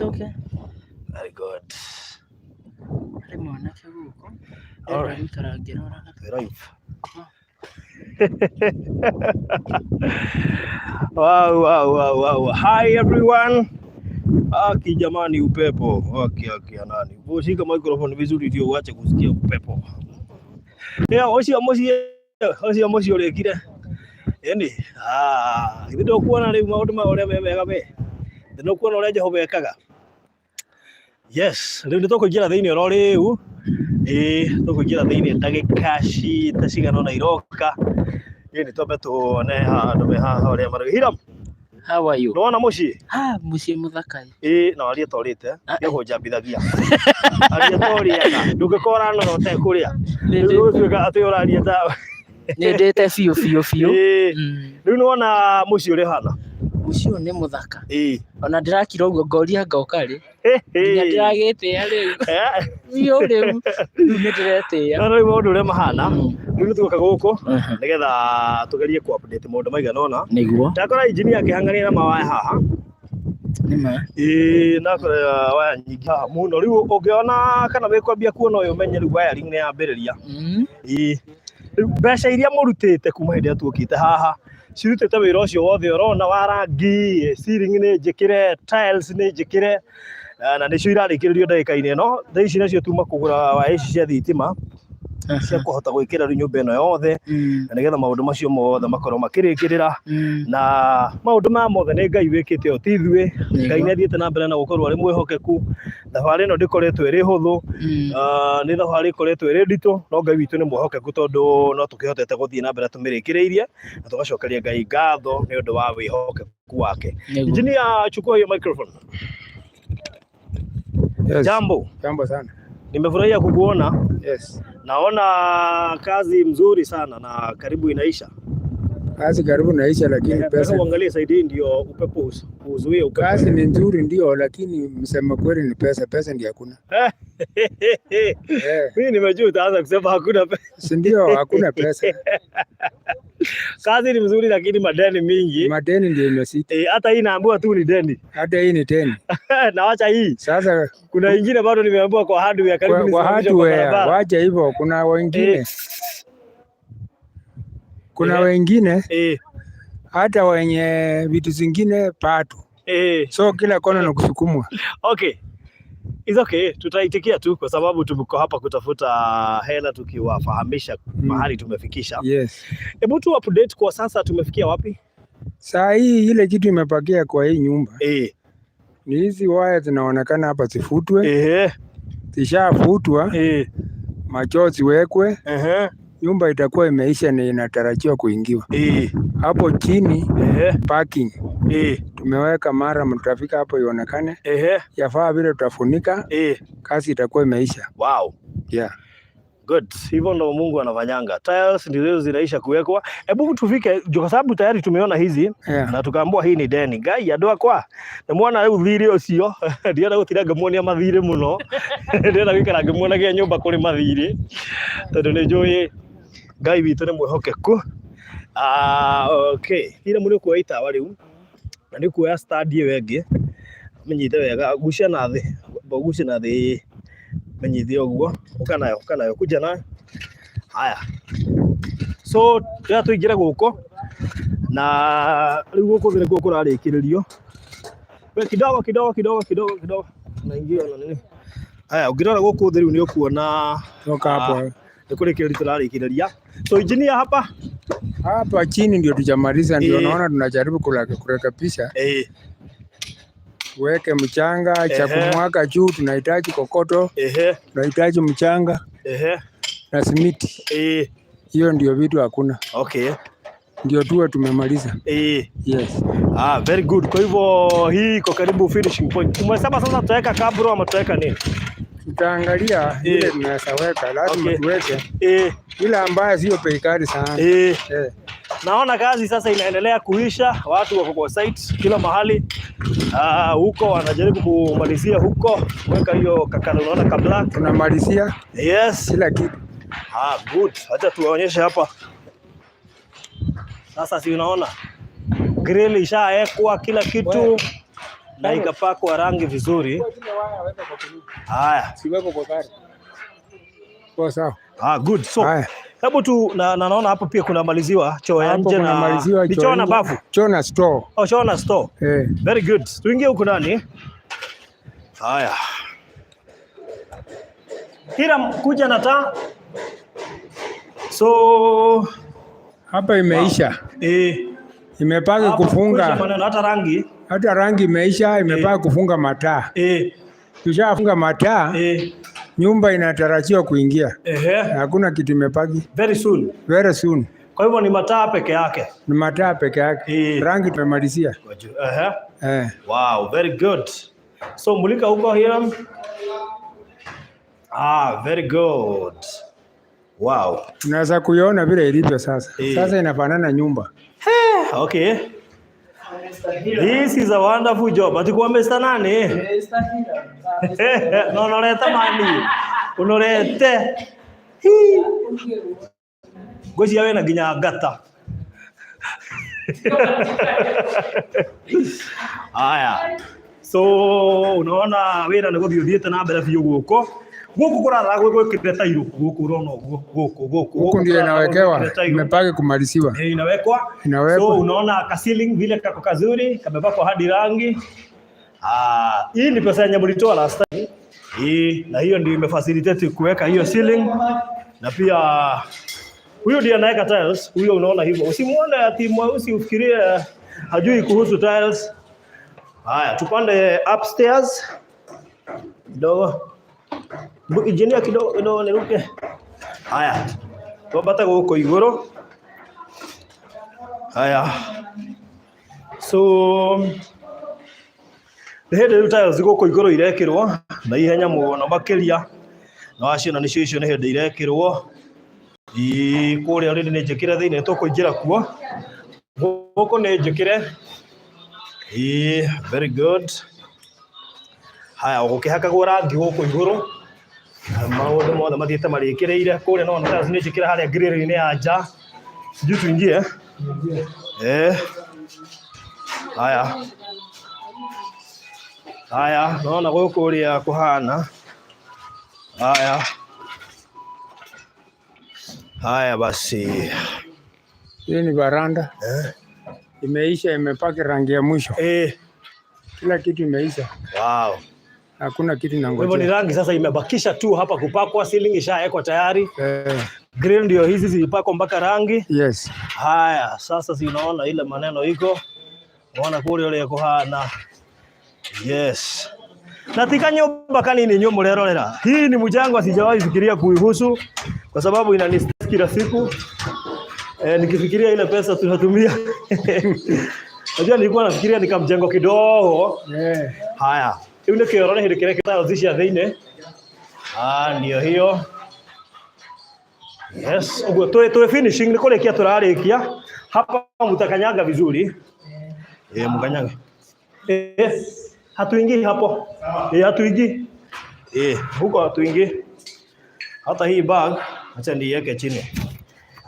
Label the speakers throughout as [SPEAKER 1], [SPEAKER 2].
[SPEAKER 1] Okay.
[SPEAKER 2] Very good.
[SPEAKER 1] All
[SPEAKER 2] right. Live. Wow. Hi everyone. Jamani upepo. Okay, anani. Ushika microphone vizuri ndio uache kusikia upepo. Ocio urekire. Eni. Ndio kuona leo maundu ma ore mega me. Ndio kuona ore Jehova ekaga. Yes, rĩu nĩtũkũingĩra thĩinĩ oro rĩu. Tũkũingĩra thĩinĩ ndagĩka cigana ũna iroka. Nĩtwambe tuone handũ me haha ũrĩa marĩ. Hiram,
[SPEAKER 1] how are you?
[SPEAKER 2] Nĩwona mũciĩ?
[SPEAKER 1] Mũciĩ mũthaka.
[SPEAKER 2] Na waria torĩte, nĩguo njambithagia. Aria toriaga, ndũngĩkora no ũtekũrĩa. Rĩu ũtuĩka atĩ ũraria ta
[SPEAKER 1] Nĩndĩte biũ.
[SPEAKER 2] Rĩu nĩwona mũciĩ ũrĩ hana.
[SPEAKER 1] Mũciĩ nĩ mũthaka. Ona ndĩrakira ũguo ngoria ngoka rĩ. Nginya ndĩragĩtĩa rĩu. Biũ rĩu nĩndĩretĩa.
[SPEAKER 2] Rĩu maũndũ ũrĩa mahana, rĩu nĩtũgoka gũkũ nĩgetha tũgerie ku update maũndũ maigana ũna.
[SPEAKER 1] Nĩguo.
[SPEAKER 2] Ndakora engineer akĩhang'ania na mawaya haha.
[SPEAKER 1] Nĩma.
[SPEAKER 2] Nakora waya nyingĩ haha mũno. Rĩu ũngĩona kana wĩkwambia kuona ũyũ ũmenye rĩu wiring nĩ yambĩrĩria. Mbeca iria mũrutĩte kuma hĩndĩ ĩrĩa tuokĩte haha cirutĩte wĩra ũcio wothe ũrona wa rangi, ceiling nĩ njĩkĩre, tiles nĩ njĩkĩre, na nĩcio irarĩkĩrĩrio ndagĩka-inĩ ĩno. Thaa ici nacio tuma kũgũra waya ici cia thitima cia kũhota gwĩkĩra rĩu nyũmba ĩno yothe, na nĩgetha maũndũ macio mothe makorwo makĩrĩkĩrĩra, na maũndũ maya mothe nĩ Ngai wĩkĩte o ti ithuĩ. Ngai nĩ athiĩte na mbere na gũkorwo arĩ mwĩhokeku. Thabarĩ ĩno ndĩkoretwo ĩrĩ hũthũ, nĩ thabarĩ ĩkoretwo ĩrĩ nditũ, no Ngai witũ nĩ mwĩhokeku tondũ no tũkĩhotete gũthiĩ na mbere tũmĩrĩkĩrĩirie na tũgacokeria Ngai ngatho nĩ ũndũ wa wĩhokeku wake. Engineer, chukua hiyo microphone.
[SPEAKER 3] Yes.
[SPEAKER 2] Jambo
[SPEAKER 3] sana.
[SPEAKER 2] Nimefurahia kukuona.
[SPEAKER 3] Yes.
[SPEAKER 2] Naona kazi mzuri sana na karibu inaisha.
[SPEAKER 3] Kazi karibu inaisha lakini pesa.
[SPEAKER 2] Uangalie side ndio upepo uzuie upepo.
[SPEAKER 3] Kazi ni nzuri ndio lakini msema kweli ni pesa ndio hakuna.
[SPEAKER 2] Mimi nimejua utaanza kusema hakuna pesa.
[SPEAKER 3] Si ndio hakuna pesa.
[SPEAKER 2] Kazi ni mzuri lakini madeni mingi.
[SPEAKER 3] Madeni ndio imesita.
[SPEAKER 2] Hata hii naambiwa tu ni deni.
[SPEAKER 3] Hata hii ni deni.
[SPEAKER 2] Na wacha hii.
[SPEAKER 3] Sasa
[SPEAKER 2] kuna nyingine bado nimeambiwa kwa hardware karibu ni
[SPEAKER 3] wacha hivyo kuna wengine. Kuna wengine hata wenye vitu zingine pato. So kila kona na kusukumwa.
[SPEAKER 2] Okay. It's okay, tutaitikia tu kwa sababu tumeko hapa kutafuta hela tukiwafahamisha mahali tumefikisha.
[SPEAKER 3] Yes.
[SPEAKER 2] Hebu tu update kwa sasa tumefikia wapi?
[SPEAKER 3] Saa hii ile kitu imepakia kwa hii nyumba. Ni hizi waya zinaonekana hapa zifutwe. Zishafutwa. Machozi wekwe. Nyumba itakuwa imeisha na inatarajiwa kuingiwa. Hapo chini parking. Tumeweka mara mtafika hapo ionekane. Yafaa vile tutafunika. Kazi itakuwa imeisha.
[SPEAKER 2] Wow.
[SPEAKER 3] Yeah.
[SPEAKER 2] Good. Hivyo ndo Mungu anafanyanga. Tiles ndio zinaisha kuwekwa. Hebu tufike kwa sababu tayari tumeona hizi na tukaambiwa hii ni deni. Ngai andũ akwa. Nĩmuona rĩu thirĩ ũcio. Ndiona gũtira ngamuonia mathirĩ mũno. Ndiona gĩkara ngĩmuonagia nyũmba kũrĩ mathirĩ. Tondũ nĩ njũĩ Ngai witũ nĩ mwĩhokeku. Okay. Thirĩ mũno kuoya itawa rĩu. Na nĩ kuoya stand ĩyo ĩngĩ. Menyite wega gucia na thĩ. Gucia na thĩ. Menyithia ũguo ukanayo kuja nayo. Haya. So ya tuingira guko na rĩu guko thĩ nĩkuo kũrarĩkĩrĩrio. We kidogo naingia na nini. Haya ũngĩrora guko thĩ rĩu nĩ ũkuona
[SPEAKER 3] toka hapo
[SPEAKER 2] nĩ kũrĩkĩrĩria tũrarĩkĩrĩria. So engineer
[SPEAKER 3] hapa chini ndio tujamaliza ndio naona tunajaribu kurekebisha. Weke mchanga cha kumwaga juu, tunahitaji kokoto, tunahitaji mchanga na simiti. Hiyo ndio vitu hakuna.
[SPEAKER 2] Okay.
[SPEAKER 3] Ndio tuwe tumemaliza. Yes.
[SPEAKER 2] Very good. Kwa hivyo hii iko karibu finishing point. Umesema sasa tutaweka kabro ama tutaweka nini?
[SPEAKER 3] Tutaangalia ile tunaweza weka, lazima tuweke ile ambayo sio bei kali sana.
[SPEAKER 2] Naona kazi sasa inaendelea kuisha, watu wako kwa site kila mahali. Huko wanajaribu kumalizia huko, weka hiyo kakala unaona ka black.
[SPEAKER 3] Tunamalizia.
[SPEAKER 2] Yes,
[SPEAKER 3] kila kitu.
[SPEAKER 2] Good. Acha tuwaonyeshe hapa. Sasa si unaona grill ishaekwa kila kitu. na ikapakwa rangi vizuri. Haya.
[SPEAKER 3] Siweko kwa gari. Kwa sawa.
[SPEAKER 2] Good. So hebu tu naona hapo pia kuna maliziwa choo ya nje na ni choo na bafu.
[SPEAKER 3] Choo na store.
[SPEAKER 2] Choo na store. Very good. Tuingie huko ndani. Haya. Hiram, kuja na taa. So
[SPEAKER 3] hapa imeisha. Imepaka kufunga. Hata rangi imeisha, imepaka kufunga mataa. Tushafunga mataa. Nyumba inatarajiwa kuingia. Hakuna kitu imepaki.
[SPEAKER 2] Very soon.
[SPEAKER 3] Very soon.
[SPEAKER 2] Kwa hivyo ni mataa peke yake.
[SPEAKER 3] Ni mataa peke yake. Rangi tumemalizia.
[SPEAKER 2] Wow, very good. So mulika huko Hiram. Very good. Wow.
[SPEAKER 3] Unaweza kuiona vile ilivyo sasa. Sasa inafanana nyumba.
[SPEAKER 2] Okay. This is a wonderful job. Atikuwa Mr. nani? No, unaleta mani. Unalete. Gosi yawe na ginya gata. Haya. So unaona wera nä gå thiä å thiä te na mbere biå gå kå kåratha gwä kä reta irå gå kå rona
[SPEAKER 3] gå ndio inawekewa imepaka kumaliziwa
[SPEAKER 2] inawekwa. So unaona ka ceiling vile kako kazuri kamepakwa hadi rangi. Hii ni pesa yenye mlitoa last time. Na hiyo ndio imefacilitate kuweka hiyo ceiling. Na pia huyo ndiye anaweka tiles. Huyo unaona hivyo. Usimuone ati mweusi ufikirie hajui kuhusu tiles. Haya, tupande upstairs. Kidogo. Engineer kidogo niruke. Haya. Tubata guko iguru. Haya. So hende tiles guko iguru irekirwo na ihenya muno makiria. Na acina nicio icio ni hende irekirwo. Kuria rindi ni njikire thiine tukuingira kuo. Guko ni njikire. Very good. Haya, ukihakagwo rangi guku iguru. Maundu mothe mathiete marikireire kuria no na ni njikira haria grill-ini ya nja. Sijui tuingie. Haya, naona guku uria kuhana. Haya basi.
[SPEAKER 3] Hii ni baranda. Imeisha, imepaka rangi ya mwisho. Kila kitu imeisha.
[SPEAKER 2] Wow.
[SPEAKER 3] Hakuna kitu nangoja.
[SPEAKER 2] Hivyo ni rangi sasa imebakisha tu hapa kupakwa, ceiling ishawekwa tayari. Grill ndio hizi zilipakwa mpaka rangi.
[SPEAKER 3] Yes.
[SPEAKER 2] Haya, sasa zinaona ile maneno iko. Unaona kule ile kuhana. Yes. Natika nyumba kanini nyumba lerorera. Hii ni mjango sijawahi fikiria kuihusu kwa sababu inanistress kila siku. Nikifikiria ile pesa tunatumia. Unajua nilikuwa nafikiria nikamjengo kidogo. Haya. Ile kiorone hili kile kitazisha dhine. Ndio hiyo. Yes, ugo toe finishing ni kule kia turarikia. Hapa mtakanyaga vizuri. Mkanyaga. Hatuingii hapo. Hatuingii. Huko hatuingii. Hata hii bag acha niweke chini.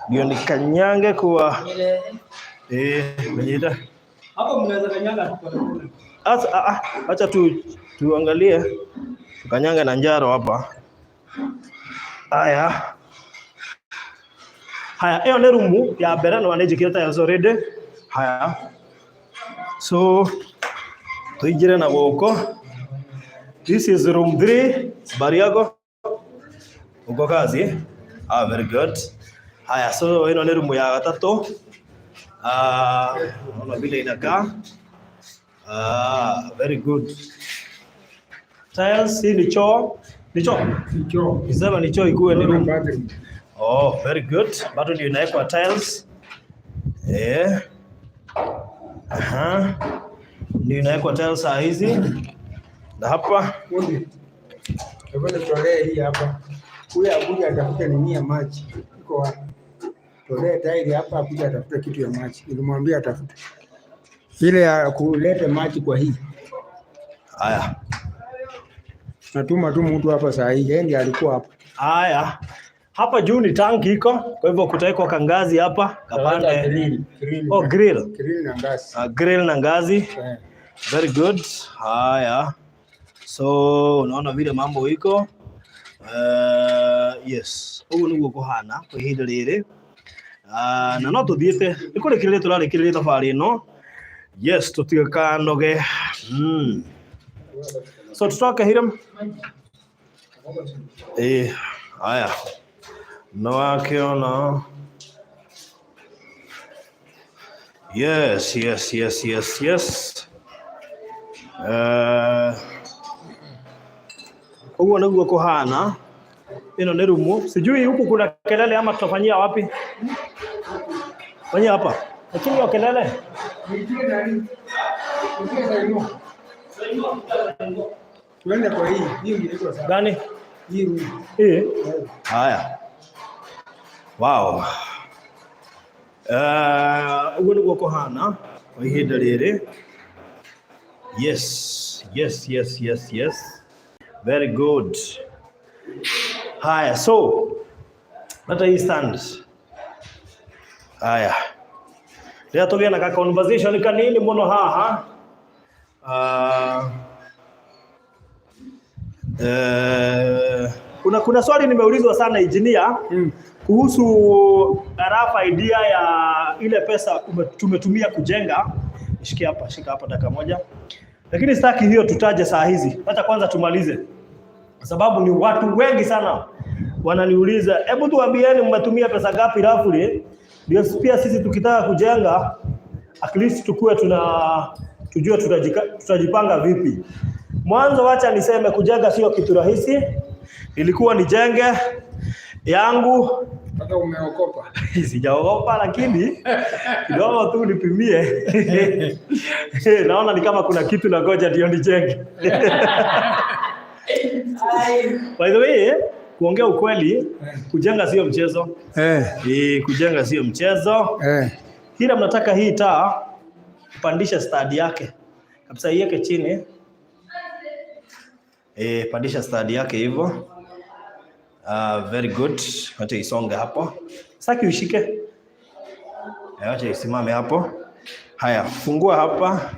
[SPEAKER 2] Ndio nikanyange kwa mwenyeita.
[SPEAKER 3] Hapo mnaweza kanyaga tu.
[SPEAKER 2] Acha tuangalie. Tukanyanga na njaro hapa. Haya, hiyo ni room ya mbere no anejikira tiles already. Haya. So tuinjire na guko. This is room 3. Bariago. Uko kazi? Very good. Haya, so ino ni room ya gatatu. Unaona vile inakaa. Very good. Tiles ni choo. Ni choo. Isema ni choo ikuwe ni room. Very good. Bado ndio inawekwa tiles. Ndio inawekwa tiles hizi. Na hapa
[SPEAKER 3] Hebu tutolee hii hapa. Huyu akuja atafuta nini ya maji. Iko wapi? Tolee tairi hapa akuja atafuta kitu ya maji. Nilimwambia atafuta. Ile ya kuleta maji kwa hii.
[SPEAKER 2] Haya.
[SPEAKER 3] Natuma tu mtu hapa saa hii. Yeye ndiye alikuwa hapa.
[SPEAKER 2] Haya. Hapa juu ni tanki iko. Kwa hivyo kutawekwa kangazi hapa. Kapande.
[SPEAKER 3] Grill.
[SPEAKER 2] Grill.
[SPEAKER 3] Grill na ngazi.
[SPEAKER 2] Grill na ngazi. Very good. Haya. So unaona vile mambo iko. Yes. Ugu niguo kuhana kwa ihinda riri. Na no tuthiete ikurekerere turarekerere thabari no. Yes, tutigakanoge. So tutoke Hiram. Haya. No akiona. Yes. Huko ndio kuhana. Ino ni rumu. Sijui huku kuna kelele ama tutafanyia wapi? Fanyia hapa. Lakini hiyo kelele.
[SPEAKER 3] Tuende kwa hii inaitwa sana.
[SPEAKER 2] Gani? Hii. Haya. Wow. Huko ndio kuhana. Kwa ihinda riri. Yes. Very good. Haya, so hata hii stand. Haya. Leo tugena ka conversation kanini muno haha. Kuna swali nimeulizwa sana engineer kuhusu rough idea ya ile pesa tumetumia kujenga. Shika hapa dakika moja. Lakini sitaki hiyo tutaje saa hizi. Hata kwanza tumalize. Kwa sababu ni watu wengi sana wananiuliza, hebu tuambieni mmetumia pesa ngapi roughly? Ndio pia sisi tukitaka kujenga at least tukue tujue tutajipanga vipi. Mwanzo wacha niseme kujenga sio kitu rahisi. Ilikuwa nijenge yangu.
[SPEAKER 3] Hata umeokopa.
[SPEAKER 2] Sijaogopa lakini kidogo tu nipimie. Naona ni kama kuna kitu na ngoja ndio nijenge. By the way, kuongea ukweli, kujenga sio mchezo. Kujenga sio mchezo. Kila mnataka hii taa pandisha stadi yake. Kabisa iweke chini. Pandisha stadi yake hivyo. Very good. Acha isonge hapo. Saki ushike. Acha isimame hapo. Haya, fungua hapa.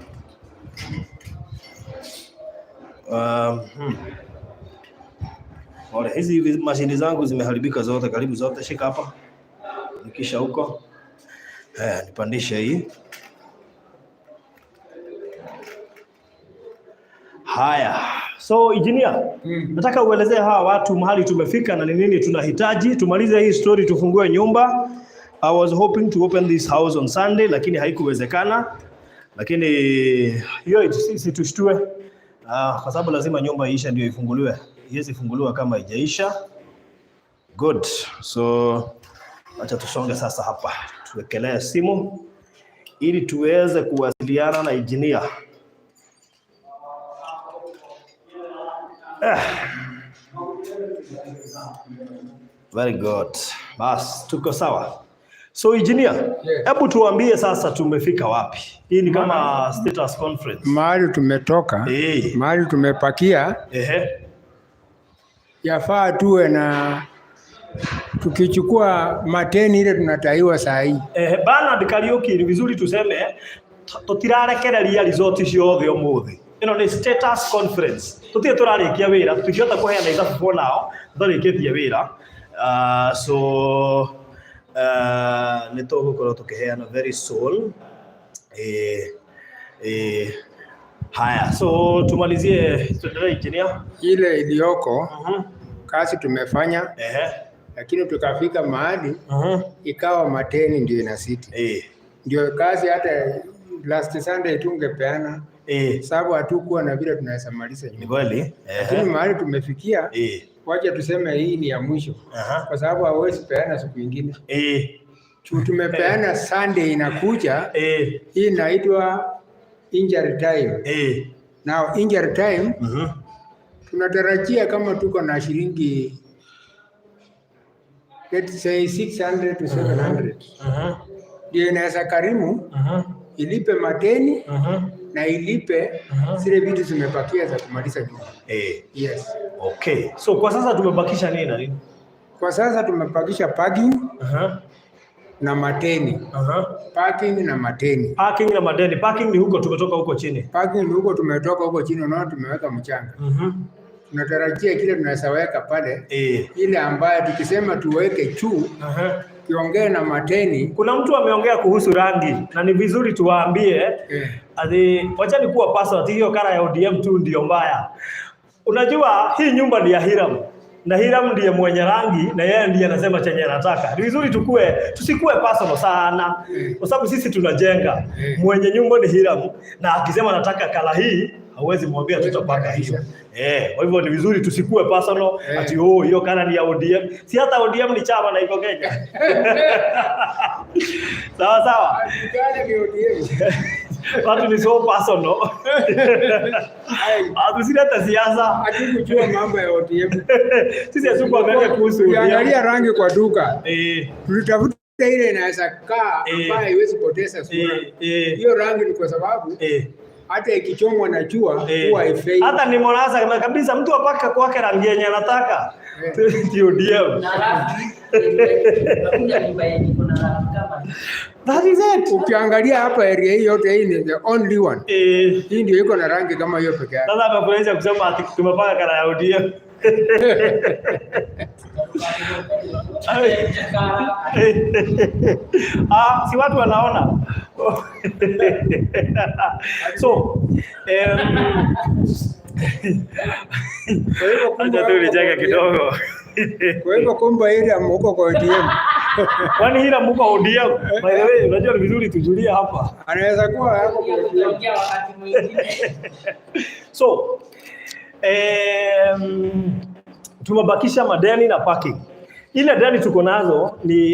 [SPEAKER 2] Wale hizi mashini zangu zimeharibika zote, karibu zote, shika hapa. Nikisha huko. Nipandishe hii. Haya. So engineer, nataka uelezee hawa watu mahali tumefika na ni nini tunahitaji. Tumalize hii story tufungue nyumba. I was hoping to open this house on Sunday lakini haikuwezekana. Lakini hiyo sisi tushtue. Kwa sababu lazima nyumba iisha ndio ifunguliwe. Iwezi funguliwa kama haijaisha. Good. So acha tusonge sasa hapa. Tuwekelee simu ili tuweze kuwasiliana na engineer. Very good. Bas, tuko sawa. So engineer, hebu tuambie sasa tumefika wapi? Hii ni kama status conference.
[SPEAKER 3] Mahali tumetoka, mahali tumepakia. Yafaa tuwe na tukichukua mateni ile tunataiwa saa hii.
[SPEAKER 2] Bana Kariuki ni vizuri tuseme tutirarekereria resort ciothe umuthi. Ino ni status conference. Tutie turarikia wira, tukiota kuheana ithabu for now, tharikitie wira. So nitogukorwo tukiheana very soon. Haya, so tumalizie engineer
[SPEAKER 3] ile iliyoko. Kazi tumefanya. Lakini tukafika mahali ikawa mateni ndio inasiti. Ndio kazi hata last Sunday tungepeana. Sababu hatukuwa na vile tunaweza maliza nyumba.
[SPEAKER 2] Kweli?
[SPEAKER 3] Lakini mahali tumefikia, wacha tuseme hii ni ya mwisho. Kwa sababu hauwezi peana siku nyingine. Tumepeana Sunday inakuja. Hii inaitwa injury time. Now injury time tunatarajia kama tuko na shilingi let's say 600 to 700. Ndio inaweza karimu ilipe mateni na ilipe zile vitu zimebakia za kumaliza nyumba. Yes.
[SPEAKER 2] Okay. So kwa sasa tumebakisha nini na nini?
[SPEAKER 3] Kwa sasa tumebakisha parking. na Mateni. Parking na Mateni.
[SPEAKER 2] Parking na Mateni. Parking ni huko tumetoka huko chini.
[SPEAKER 3] Parking ni huko tumetoka huko chini, unaona tumeweka mchanga. Tunatarajia kile tunaweza weka pale. Ile ambayo tukisema tuweke juu. Kiongea na Mateni.
[SPEAKER 2] Kuna mtu ameongea kuhusu rangi na ni vizuri tuwaambie. Wacha ni kuwa passport hiyo kara ya ODM tu ndio mbaya. Unajua hii nyumba ni ya Hiram. Na Hiram ndiye mwenye rangi na yeye ndiye anasema chenye anataka. Ni vizuri tusikue personal sana. Kwa sababu sisi tunajenga. Mwenye nyumba ni Hiram na akisema anataka kala hii hauwezi mwambia tutapaka hiyo. Kwa hivyo ni vizuri tusikue personal ati hiyo kala ni ya ODM. Si hata ODM ni chama na iko Kenya. Sawa.
[SPEAKER 3] Kala ni ODM.
[SPEAKER 2] Watu ni so personal. Sisi hata siasa
[SPEAKER 3] hatukujua mambo ya ODM.
[SPEAKER 2] Sisi hatukuangalia kuhusu ODM.
[SPEAKER 3] Tuliangalia rangi kwa duka. Tulitafuta ile inaweza kaa ambayo haiwezi poteza sura. Hiyo rangi ni kwa sababu hata ikichomwa na jua huwa haifai.
[SPEAKER 2] Hata ni mwanasa kabisa mtu apaka kwake rangi yenye anataka. ODM. That is it.
[SPEAKER 3] Ukiangalia hapa area hii yote hii ni the only one. Hii ndio iko na rangi kama hiyo peke yake.
[SPEAKER 2] Sasa amekueleza kusema ati tumepaka kala ya ODM. Si watu wanaona. So, acha tu nicheke kidogo.
[SPEAKER 3] Kwa hivyo komba area mko kwa ODM.
[SPEAKER 2] Kwani hila mko ODM? By the way, unajua ni vizuri tujulie hapa.
[SPEAKER 3] Anaweza kuwa hapo kwa ODM
[SPEAKER 1] wakati mwingine.
[SPEAKER 2] So, tumebakisha madeni na parking. Ile deni tuko nazo ni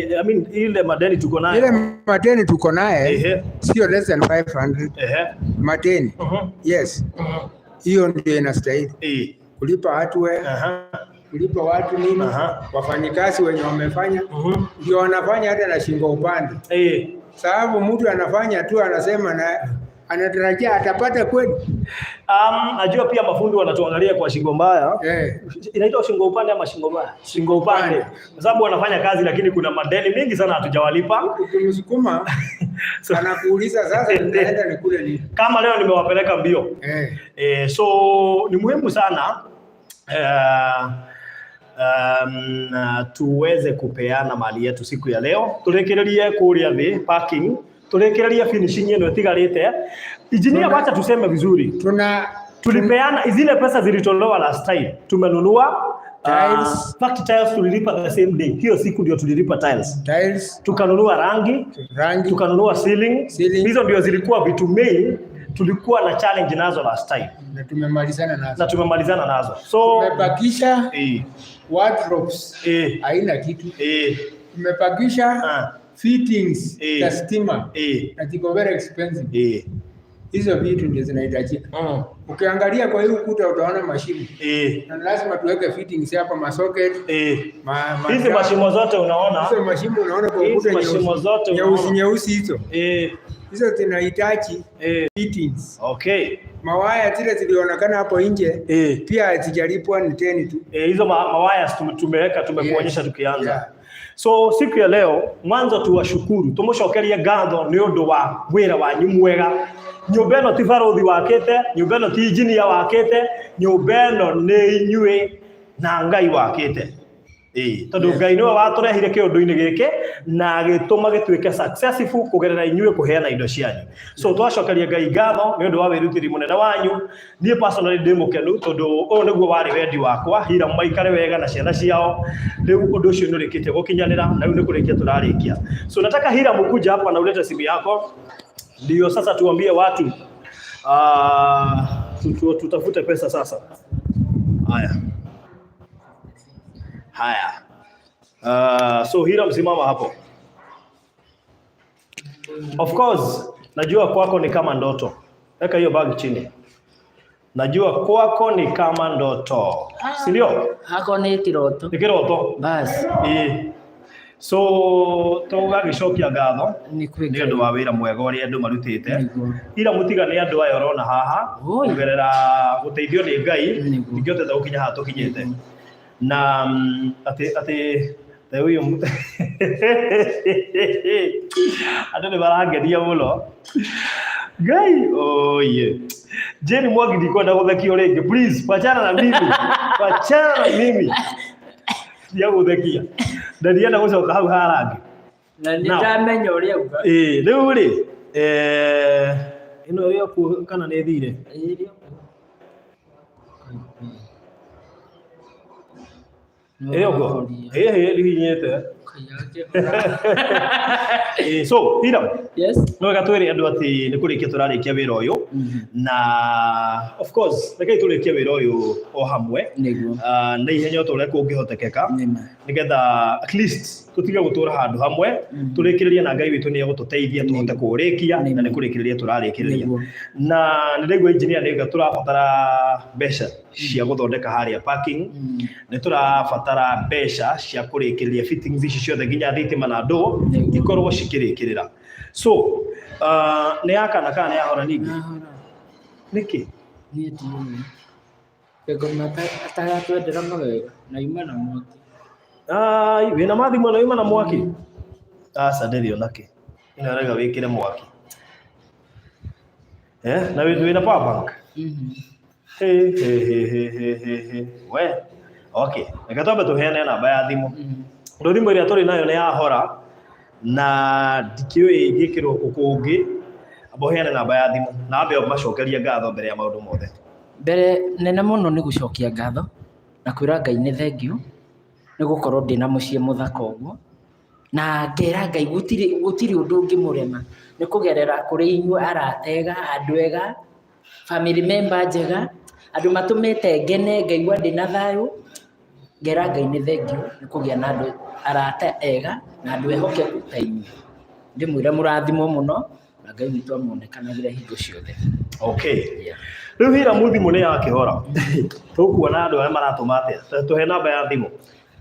[SPEAKER 2] ile madeni tuko nayo.
[SPEAKER 3] Ile madeni tuko naye sio less than 500. Madeni. Yes. Hiyo ndio inastahili. Kulipa watu kulipa watu nini? Wafanyikazi wenye wamefanya ndio wanafanya hata na shingo upande. Sababu mtu anafanya tu anasema na anatarajia atapata kweli.
[SPEAKER 2] Najua pia mafundi wanatuangalia kwa shingo mbaya. Inaitwa shingo upande ama shingo mbaya? Shingo upande. Kwa sababu wanafanya kazi lakini kuna madeni mingi sana hatujawalipa.
[SPEAKER 3] Ukimsukuma anakuuliza sasa nitaenda nikule nini?
[SPEAKER 2] Kama leo nimewapeleka mbio. So ni muhimu sana tuweze kupeana mali yetu siku ya leo. Turekererie kuria thi parking. Turekereria finishing yenu etigarite. Engineer wacha tuseme vizuri. Tulipeana zile pesa zilitolewa last time. Tumenunua tiles. Fact tiles tulilipa the same day. Hiyo siku ndio tulilipa tiles. Tukanunua rangi. Tukanunua ceiling. Hizo ndio zilikuwa vitu main tulikuwa na challenge nazo last time.
[SPEAKER 3] Na tumemalizana nazo.
[SPEAKER 2] So
[SPEAKER 3] tumebakisha wardrobes. Haina kitu. Tumebakisha fittings za stima na ziko very expensive. Hizo vitu ndio zinahitajika. Ukiangalia kwa hiyo ukuta utaona mashimo. Na lazima tuweke fittings hapa masocket.
[SPEAKER 2] Hizi mashimo zote unaona?
[SPEAKER 3] Hizo mashimo unaona kwa ukuta nyeusi hizo. Hizo zinahitaji fittings. Mawaya zile zilionekana hapo nje pia hazijalipwa ni 10 tu.
[SPEAKER 2] Hizo mawaya tumekuonyesha tukianza. So siku ya leo mwanzo tuwashukuru tumushokeria ngatho ni undu wa wira wanyu mwega. Nyumba ino ti barothi wakite, nyumba ino ti engineer wakite, nyumba ino ni inyue na Ngai wakite. Tondu Ngai niwe waturehire kiundu-ini giki na agituma gituike successful kugerera inyue kuheana indo cianyu. So twacokeria Ngai ngatho ni undu wa wirutiri munene wanyu. Nie personally ndimukenu tondu uyu niguo wari wendi wakwa hira maikare wega na ciana ciao. Riu undu ucio nurikite gukinyanira na riu nikurikia turarikia. So nataka hira mukuja hapa na ulete simu yako. Ndio sasa tuambie watu tutafute pesa sasa. Haya. So hira msimama hapo. Of course, najua kwako ni kama ndoto. Weka hiyo bag chini. Najua kwako ni kama ndoto. Si ndio?
[SPEAKER 1] Hako ni kiroto.
[SPEAKER 2] Ni kiroto.
[SPEAKER 1] Basi.
[SPEAKER 2] So tugagicokia ngatho ni undu wa wira mwega uria andu marutite ira mutigane andu aya urona haha kugerera guteithio ni Ngai ningĩhotete gukinya haha tukinyite na ati the uyu andu ni barangeria muno Gai, oh yeah. Jenny Mwangi ndikwenda guthekio ringi, please wachana na mimi. Wachana na mimi. Ya guthekia. Ndarienda gucoka hau harangi.
[SPEAKER 1] Na ndamenya uria uga.
[SPEAKER 2] Riu ri ino yo kana ni thire. Go. Hihinyete. So, Hiram.
[SPEAKER 1] Yes.
[SPEAKER 2] No gatwire andu ati ni kurikia turarikia wira uyu na of course rekai turikia wira uyu o hamwe na ihenya tore kungihotekeka nigetha at least tutiga gutura handu hamwe turikiriria na Ngai witu ni egututeithia tuhote kurikia na ni kurikiriria turarikiriria na ndirigwa engineer ni turabatara mbeca cia guthondeka haria parking ni turabatara mbeca cia kurikiriria fittings ici ciothe nginya thitima na ndo ikorwo cikirikirira so ni akana kana ya hora ningi niki
[SPEAKER 1] ni timu ego mata ataga twendera mawega na ima na mwaki
[SPEAKER 2] wina mathimo na ima na mwaki ndirio naki ina rega wikire mwaki na wina power bank we okay nikatombe tuheane namba ya thimu ndo thimu iria turi nayo ni ya hora na ndikiwe ngikirwo kukungi aboheane namba ya thimu na ambe macokeria ngatho mbere ya maundu mothe
[SPEAKER 1] mbere nene muno ni gucokia ngatho na kwira Ngai ni thengio ni gukorwo ndina mucie muthaka uguo na ngera Ngai gutiri undu ngimurema ni kugerera kuri inyu aratega andu ega family member njega andu matumite ngene ngaigua ndina thayu ngera Ngai ni thengio ni kugia na andu arata ega na andu ehokeku ta inyu ndimwira murathimo muno na Ngai witu amonekanagira hingo ciothe.
[SPEAKER 2] Okay, riu hira muthimu ni ya kihora tukuona andu aya maratuma atia tuhe namba ya thimu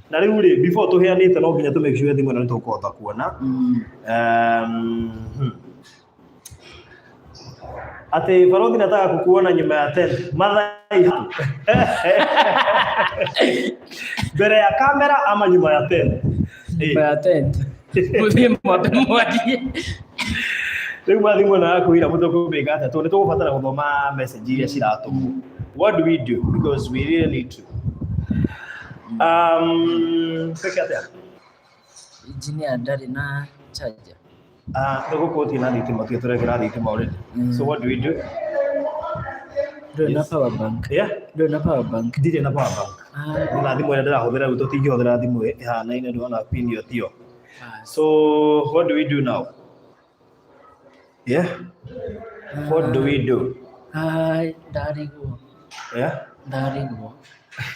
[SPEAKER 2] na riu ri before tuheanite no nginya make sure thimu ni tukuhota kuona ati Farothi nataka kukuona nyuma ya tent mathai hapo mbere ya kamera ama nyuma ya tent
[SPEAKER 1] nyuma ya tent muthie mwambe mwarie
[SPEAKER 2] riu mathimu na kuira mutukumbika ati tu ni tugubatara guthoma message iria ciratumwo what do we do because we really need to sekata
[SPEAKER 1] engineer ndari na charger
[SPEAKER 2] Ndugukuti na thitima turekera thitima already. So what do we do?
[SPEAKER 1] Do na power bank.
[SPEAKER 2] Yeah?
[SPEAKER 1] Do na power bank.
[SPEAKER 2] Ndire na power bank. Na thimu ira ndirahuthira gutu tingihũthĩra thimu ihana ine ndona pin yo tio. So what do we do now? Yeah? What do we do?
[SPEAKER 1] Ndarigwo.
[SPEAKER 2] Yeah?
[SPEAKER 1] Ndarigwo.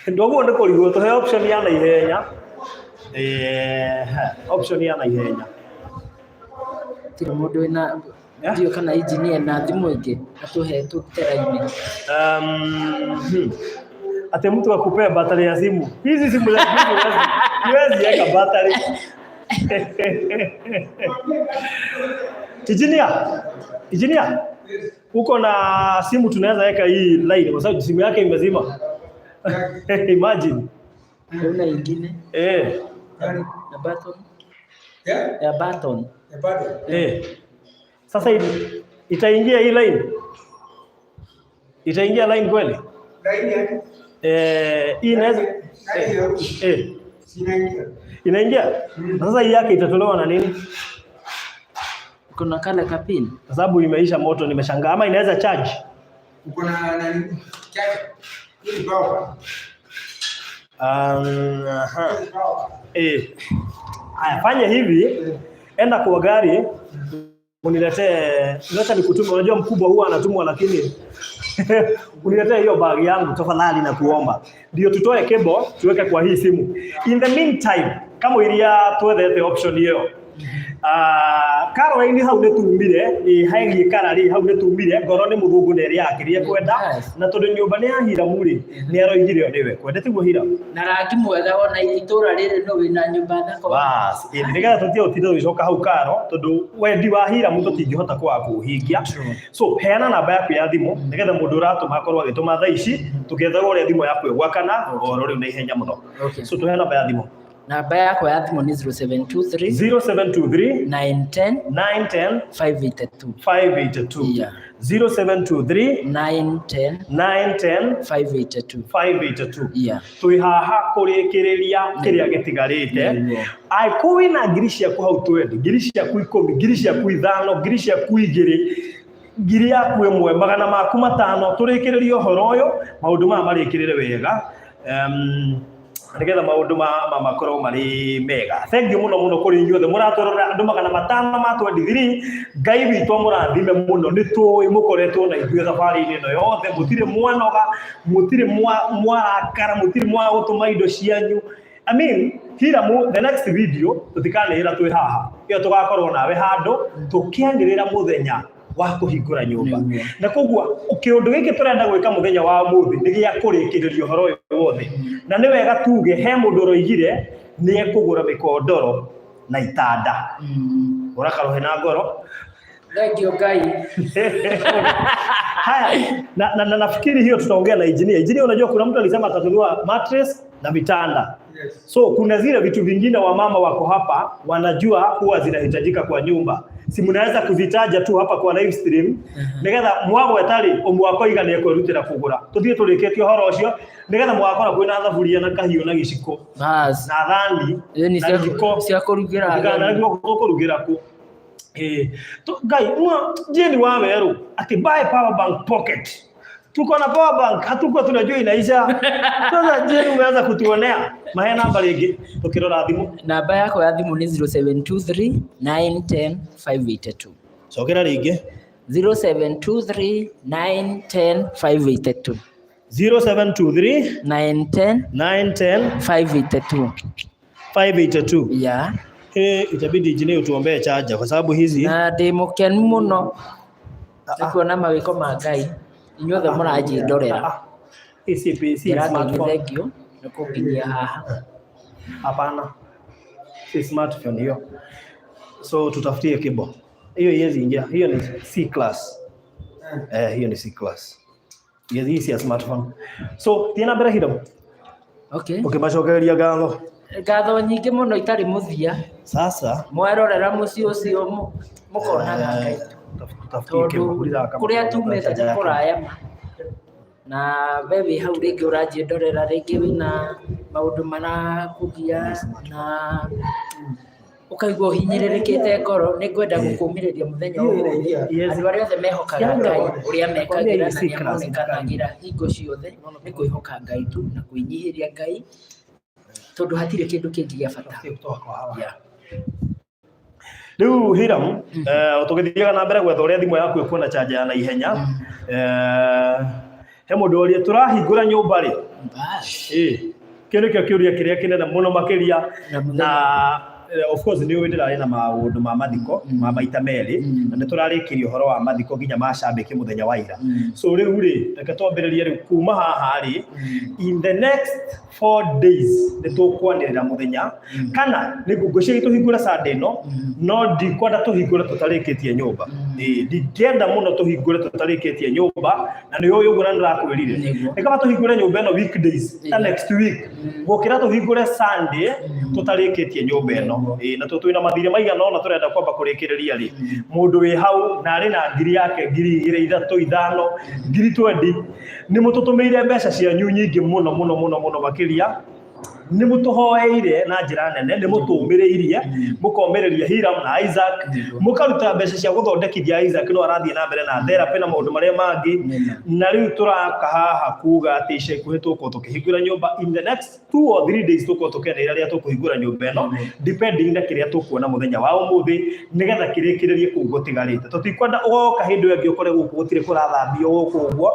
[SPEAKER 2] Ndogo ndo kũrigwo tuhe option ya na ihenya. Option ya na ihenya.
[SPEAKER 1] Tiro mundu ina ndio kana engineer na thimu ingi atuhe tutera-ini
[SPEAKER 2] ate mtu akupea battery ya simu hizi simu za simu huwezi weka battery engineer uko na simu tunaweza weka hii line kwa sababu simu yake imezima imagine
[SPEAKER 1] una ingine na button ya button
[SPEAKER 2] sasa hivi itaingia hii line. Itaingia line kweli?
[SPEAKER 3] Line yake.
[SPEAKER 2] Hii inaweza inaingia. Sasa hii yake itatolewa na nini?
[SPEAKER 1] Kuna kale kapini.
[SPEAKER 2] Kwa sababu imeisha moto nimeshangaa ama inaweza charge.
[SPEAKER 3] Uko na nani? Charge. Hii power.
[SPEAKER 2] Haya, fanya hivi, enda kwa gari uniletee, leta nikutume. Unajua mkubwa huwa anatumwa, lakini uniletee hiyo bag yangu tafadhali na kuomba, ndio tutoe cable tuweke kwa hii simu. In the meantime, kama iria tuwethete option hiyo, Caroline hau netumire haigi karari hau netumire ngoro ni muthungu neri yakirie kwenda na tondu nyumba ni yahira muri ni aroigire ndiwe kwenda tiguo hira
[SPEAKER 1] na rangi mwega ona itura riri no wina nyumba thako
[SPEAKER 2] bas ndiga tutie utido wicoka hau Karo tondu wendi wa hira mutu tingihota kwa kuhingia. So heana namba yaku ya thimu nigetha mundu uratuma akorwo agituma thaa ici tugetha uria thimu yaku igwakana oro riu ni ihenya muno. So tuhe namba ya thimu
[SPEAKER 1] Namba yako ya thimũ nĩ 0723 910 582. Yeah.
[SPEAKER 2] 0723
[SPEAKER 1] 910 582. Yeah.
[SPEAKER 2] Tui haha kurikiria kiria gitigarite. Ai kuwi na ngiri ciaku hau twendi, ngiri ciaku 10, ngiri ciaku 5, ngiri ciaku 2, ngiri yaku 1, magana maku 5 turikiririe uhoro uyu, maundu ma marikirire wega. Nigetha maundu makorwo mari mega. Thank you muno kuri inyuothe muratorora andu magana 5 matwendithiri. Ngai witũ mũrathime muno nĩtũĩ mũkoretwo na ithuĩ thabarĩ-inĩ ĩno yothe, mũtirĩ mwanoga, mũtirĩ mwarakara, mũtirĩ mwagũtũma indo cianyu. I mean, the next video tutikanĩrĩra twĩ haha, ĩyo tugakorwo nawe handũ tukianĩrĩra mũthenya wa kuhingũra nyũmba. Na koguo kiundu giki turenda gwika muthenya wa muthi ni gia kurikiririo horo uyu wothe. Na ni wega tuge he mundu roigire ni ekugura mikondoro na itanda. Urakarohe na ngoro.
[SPEAKER 1] Thengio Ngai.
[SPEAKER 2] Haya, na nafikiri hiyo tutaongea na engineer. Engineer, unajua kuna mtu alisema atanunua mattress na vitanda. Yes. So kuna zile vitu vingine wamama wako hapa wanajua huwa zinahitajika kwa nyumba. Si mnaweza kuzitaja tu hapa kwa live stream. Nigetha mwago etari omwako igane kwirutira kugura. Tuthie turiketio horo ucio nigetha mwakora kwina thaburia na kahiu na giciko.
[SPEAKER 1] Bas.
[SPEAKER 2] Na thani.
[SPEAKER 1] Ni cia kurugira.
[SPEAKER 2] Ngana niguo kurugira ku. Ngai jeni wa weru ati buy power bank pocket. Tuko na power bank hatuko tunajua inaisha. Sasa jeni umeanza kutuonea. Mahe namba rĩngĩ tukirora thimu.
[SPEAKER 1] Namba yako ya thimu ni 0723 910 582.
[SPEAKER 2] Cokera rĩngĩ
[SPEAKER 1] 0723 910 582.
[SPEAKER 2] 0723
[SPEAKER 1] 910 582. Yeah.
[SPEAKER 2] Itabidi jini utuombee chaja kwa sababu hizi
[SPEAKER 1] na ndimukenu muno kuona mawiko ma Ngai inyuothe mũranjindorera.
[SPEAKER 2] ECPC smartphone
[SPEAKER 1] thengio nikukinyia haha.
[SPEAKER 2] Hapana, si smartphone hiyo, so tutafutie kibo hiyo yezi ingia. Hiyo ni C class. Hiyo ni C class. Yezi si smartphone. So tiena mbere hido.
[SPEAKER 1] Okay.
[SPEAKER 2] Macokereria
[SPEAKER 1] ngatho nyingĩ mũno itarĩ mũthia.
[SPEAKER 2] Sasa
[SPEAKER 1] mwerorera mũciĩ ũcio mũkonaga Ngai. Kũrĩa tumĩte nĩ kũraya ma. Na wewe hau rĩngĩ ũranjindorera rĩngĩ wĩna maũndũ marakũgia na ukaigua ũhinyĩrĩrĩkĩte ngoro, nĩ ngwenda gũkũmĩrĩria mũthenya ũyũ. Andũ arĩa othe mehokaga Ngai ũrĩa mekagĩra na nĩamonekanagĩra hingo ciothe nĩ kwĩhoka Ngai tu na kwĩnyihĩria Ngai tondu hatirĩ kĩndũ kĩngĩ gĩa bata.
[SPEAKER 2] Riu Hiram, tugithiaga na mbere gwetha ũrĩa thimũ yaku ĩkuona charger ya naihenya. He mũndũ ũrĩa turahingũra nyũmba rĩ. Kĩndũ kĩo kĩũria kĩrĩa kĩnene mũno makĩria na of course ni wendera na maundu ma mathiko ma maita meri na ni turarikiria uhoro wa mathiko ginya macambiki muthenya wa ira. So riu ri reke twambiririe riu kuma haha ri in the next 4 days ni tukwanirira muthenya kana ni ngũciria tuhingũra Sunday no ndikwenda tuhingũre tutarikitie nyumba. Ndienda muno tuhingũre tutarikitie nyumba na ni uyu ngũra ndirakwirire ni kama tuhingũre nyumba ino weekdays ta next week gũkira tuhingũre Sunday tutarikitie nyumba ino. Na twina mathire maigana ona turenda kwamba kurikiriria ri mundu wi hau na ari na ngiri yake ngiri 3 ngiri 20 ni mututumeire mbeca cianyu nyingi muno makiria ni mutuhoeire na njira nene ni mutumiriirie mukomereria Hiram na Isaac mukaruta mbeca cia guthondekithia Isaac no arathie na mbere na therapy na maundu maria mangi na riu turaka haha kuga ati ica ikuhi tuko tukihingura nyumba in the next 2 or 3 days tuko tukenera ria tukuhingura nyumba ino depending na kiria tukuona muthenya wa umuthi nigetha kirikiririe ku gutigarite tutikwenda ugoka hindu yangi ukore guku gutire kurathambio guku uguo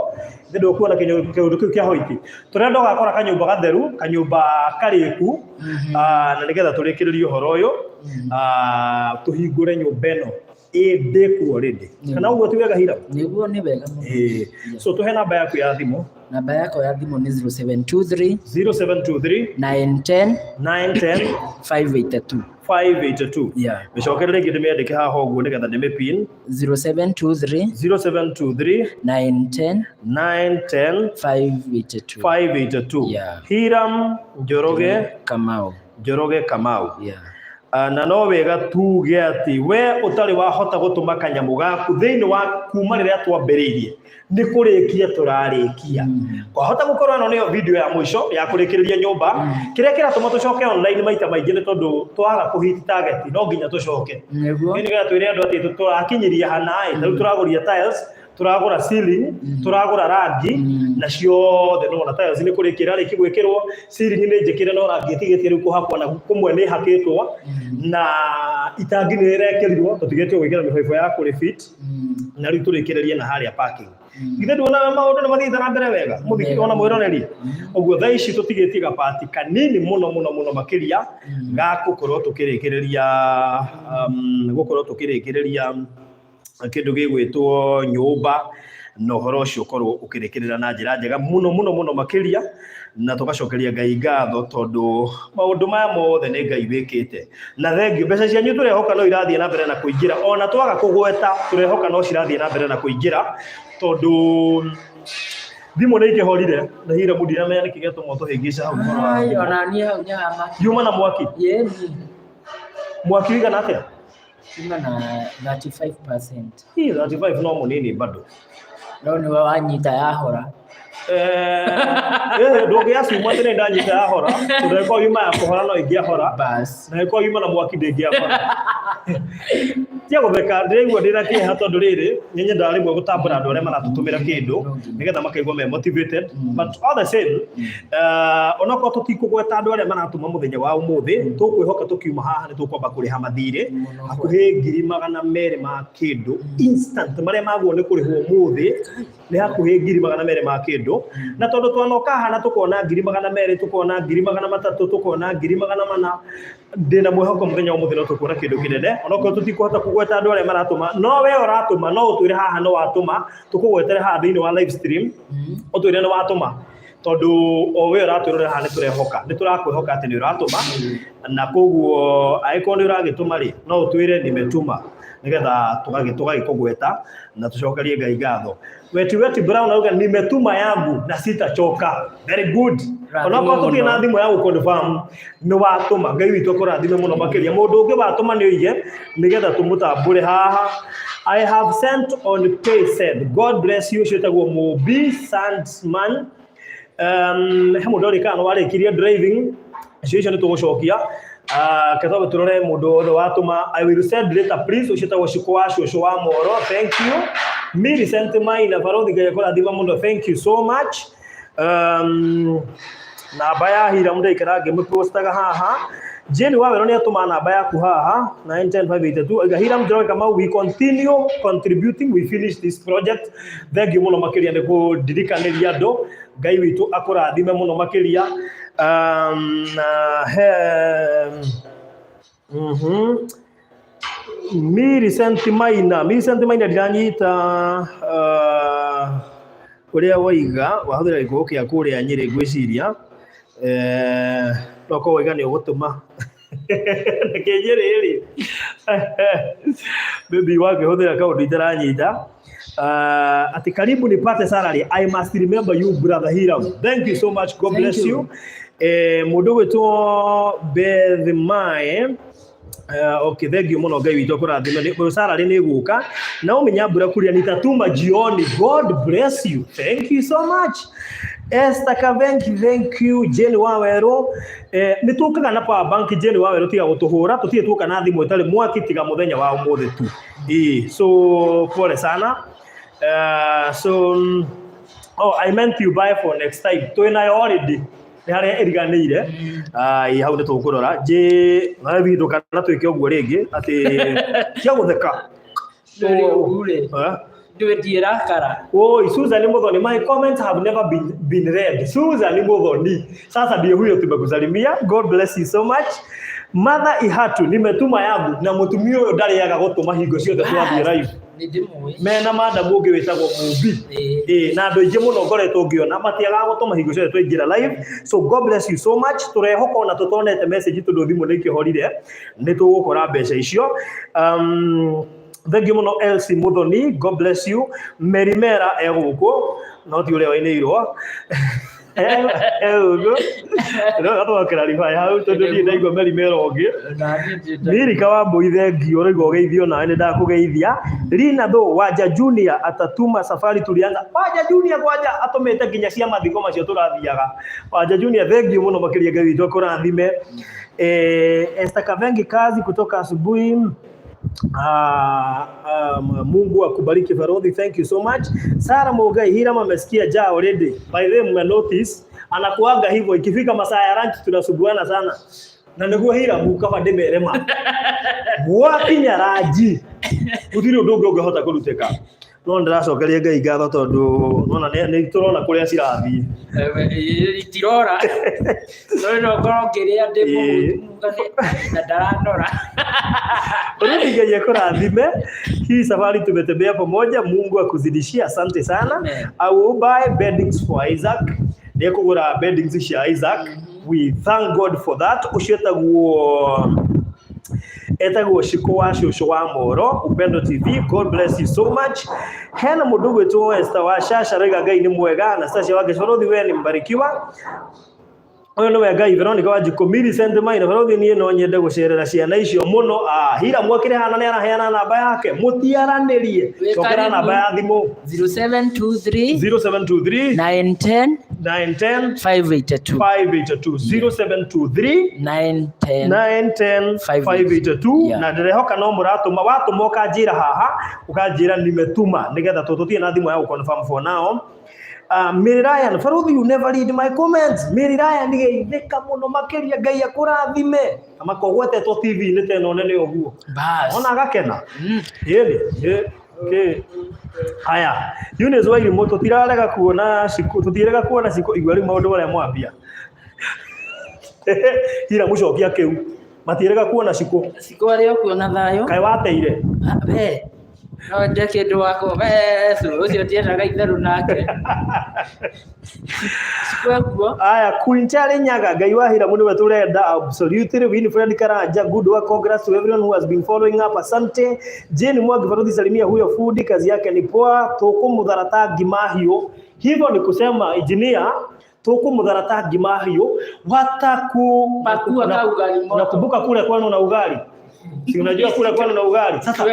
[SPEAKER 2] ndio kuona kindu kiu kia hoiti turenda ugakora kanyumba gatheru kanyumba kariku na nigetha turikiririe uhoro uyu tuhingure nyumba ino ndeku already kana uguo ti wega Hiram
[SPEAKER 1] niguo ni wega
[SPEAKER 2] so tuhe namba yaku ya thimu.
[SPEAKER 1] Namba yako ya thimu ni 0723
[SPEAKER 2] 910 582.
[SPEAKER 1] Yeah.
[SPEAKER 2] Micokerere ngi ndimiandike haha uguo nigetha ndimipin
[SPEAKER 1] 0723 910 582.
[SPEAKER 2] Yeah. Hiram Njoroge
[SPEAKER 1] Kamau.
[SPEAKER 2] Njoroge Kamau na no wega tuge ati we utari wahota gutuma kanyamu gaku thiini wa kuma riria twambiriirie ni kurikia turarikia kwahota gukorwo no niyo video ya mwisho ya kurikiriria nyumba kiria kiratuma tucoke online maita maingi ni tondu twaga kuhit target no nginya tucoke ni niga twire andu ati turakinyiria hanai riu turaguria tiles turagura ceiling turagura rangi na ciothe no na tiles ni kurikira riki gwikirwo ceiling ni njikire no rangi tigiti riu kuhakwa na kumwe ni hakitwo na itangi ni rekerirwo tutigete gwikira mifaibo ya kuri fit na riu turikirerie na haria parking githe ndona maundu ni mathitha na mbere wega muthiki ona mwironeri uguo thaa ici tutigitie gapati kanini muno makiria ga gukorwo tukirikireria kindu gigwitwo nyumba no horo ucio korwo ukirikirira na njira njega muno makiria na tugacokeria Ngai ngatho tondu maundu maya mothe ni Ngai wikite na thengio mbeca cianyu turehoka no irathie na mbere na kuingira ona twaga kugweta turehoka no cirathie na mbere na kuingira tondu thimu ni ikihorire na hira mudira menya nikigeto moto hingica hau
[SPEAKER 1] ona ni hau nyama
[SPEAKER 2] yuma na mwaki mwaki wigana atia
[SPEAKER 1] yuma na 35%.
[SPEAKER 2] 35 no munini bado
[SPEAKER 1] no ni wanyita yahora
[SPEAKER 2] ndũngĩacuma tene ndanyita yahora tũreko yuma ya kũhora no ingĩahora
[SPEAKER 1] bas
[SPEAKER 2] na ĩko yuma na mwaki ndĩngĩahora tia gũtheka ndĩraigua ndĩna kĩeha tondũ rĩrĩ nyenye ndarĩmwe gũtambũra andũ arĩa maratũtũmĩra kĩndũ nĩgetha makaigua me motivated but all the same onokorwo tũtikũgweta andũ arĩa maratũma mũthenya wa ũmũthĩ tũkwĩhoka tũkiuma haha nĩ tũkwamba kũrĩha mathirĩ hakuhĩ 200 ma kĩndũ instant marĩa maguo nĩ kũrĩhwo ũmũthĩ nĩ hakuhĩ 200 ma kĩndũ na tondu twanoka hana tukona 200 tukona 300 tukona 400 ndina mwehoko muthenya wa muthenya tukona kindu kinene onoko tutikuhota kugweta andu aria maratuma no we uratuma no utwire haha no watuma tukugwetere haha thiini wa live stream utwire no watuma tondu o we uratwire haha ni turehoka ni turakwihoka ati ni uratuma na koguo aiko ni uragituma ri no utwire nimetuma nigetha tugagikugweta na tucokerie Ngai ngatho weti Brown auga nimetuma yangu na sitachoka very good onakorwo tutina thimu ya confirm ni watuma Ngai witu akurathime muno makiria mundu ungi watuma ni uige nigetha tumutambure haha I have sent on pay said God bless you shitagwo Mobi Sandsman mundu uri kana warikirie driving cio ni tugucokia katobe turore mundu watuma I will send later please ushitagwo Shikwasho wa Moro thank you Millicent Maina Farodhi Ngai akurathima muno thank you so much namba ya hira mundu ikarage mupostaga haha Jeni Wawero ni atuma namba yaku haha 91058 agahira Njoroge Kamau we continue contributing we finish this project thank you muno makiria ni kudirikaniria andu Ngai witu akurathime muno makiria Millicent Maina ndiranyita uria waiga wahuthira gikuo kia kuria Nyeri gwiciria no ko waiga ni ugutuma Nyeri baby wake huthira kaundu itaranyita ati karibu nipate salary I must remember you brother Hiram thank you so much God bless you mundu wetwo Bethmae okay thank you muno Ngai witu akurathime ni salary ni guka na umenya mbura kuria nitatuma jioni God bless you thank you so much Esther Kavenki thank you Jeni Wawero ni tukaga na power bank Jeni Wawero tiga gutuhura tutie tuka na thimu etari mwaki tiga muthenya wa umuthi tu so pole sana I meant you buy for next time twina already ni haria iriganire hau ni tukurora je na video kana twike uguo ringi ati cia gutheka
[SPEAKER 1] ndwendie rakara
[SPEAKER 2] Susan Muthoni my comments have never been read Susan Muthoni sasa ndio huyo tumekusalimia God bless you so much Mother Ihatu nimetuma yangu na mutumio uyo ndari yaga gutuma hingo ciothe twathie live mena madam ungi witagwo Mubi na andu ingi muno ngoretwo ngiona matiaga gutuma hingo ciothe twaingira live so God bless you so much turehoka na tutonete message tundu thimu nikihorire ni tugukora mbeca icio thank you muno Elsie Muthoni God bless you Merimera eguko no ti uria wainirwo No atwakira ribaya hau tondu ni ndaigua merimero ngi Miri Kawambui thengio uraigua ugeithio nawe ni ndakugeithia Lina Tho Wanja Junior atatuma safari tulianza Wanja Junior kwanja atumite nginya cia mathiko macio turathiaga Wanja Junior thengio muno makiria Ngai witũ akũrathime Esther Kavengi kazi kutoka asubuhi Mungu akubariki Farodhi, thank you so much. Sara Mogai Hirama amesikia ja already. By the way, notice anakuaga hivyo ikifika masaa ya lunch tunasubuana sana. Na niguo Hiramu kama ndemerema. Wakinya raji. Utiri ndogo ungehota kuruteka. No ndiracokeria Ngai ngatho tondu nona ni turona kuria cirathi.
[SPEAKER 1] Itirora. No ngoro ngiria ndimugane na ndaranora.
[SPEAKER 2] Ngai akurathime. Hii safari tumetembea pamoja. Mungu akuzidishie. Asante sana. I will buy beddings for Isaac. Nekugura beddings cia Isaac. We thank God for that. Etagwo Shiko wa Shosho wa Moro Upendo TV. God bless you so much. Hena mudugu wetu Esther wa Shasha rega Ngai ni mwega. Anastasia wake Farodhi wewe ni mbarikiwa. Oyo no Ngai Veronica wa Jikomiri Saint Mine Farodhi niye no nyende gucerera ciana icio muno. Hira mwakire hana ne araheana namba yake mutiaranirie chokera namba ya thimu
[SPEAKER 1] 0723 910 582
[SPEAKER 2] 0723 910 582 na ndirehoka no muratuma watuma ukanjira haha ukanjira nimetuma nigetha tututie na thimu ya confirm for now. Mary Ryan, Farodhi, you never read my comments. Mary Ryan ngeithika muno makiria Ngai akurathime. Amakogwete to TV ni teno nene oguo.
[SPEAKER 1] Bas.
[SPEAKER 2] Ona gakena. Yeli. Okay. Haya. Eunice wa Irimo tutirarega kuona siku tutirega kuona siku igwari maundu maria mwambia. Hira mucokia kiu. Matirega kuona siku.
[SPEAKER 1] Siku ario kuona thayo.
[SPEAKER 2] Kai wateire.
[SPEAKER 1] Be. No ndeke ndo wako beso ucio tiendaga itheru nake sikuwa
[SPEAKER 2] aya Quinchale Nyaga Ngai wahira mundu weturenda absolutely Winfred Karanja good work, congrats to everyone who has been following up. Asante Jane Mwangi Farodhi salimia huyo food kazi yake ni poa tukumudharata ngimahio hivyo ni kusema engineer tukumudharata ngimahio watakupakua na ugali moto nakumbuka kule kwani na ugali. Si unajua kule kwani na ugali. Sasa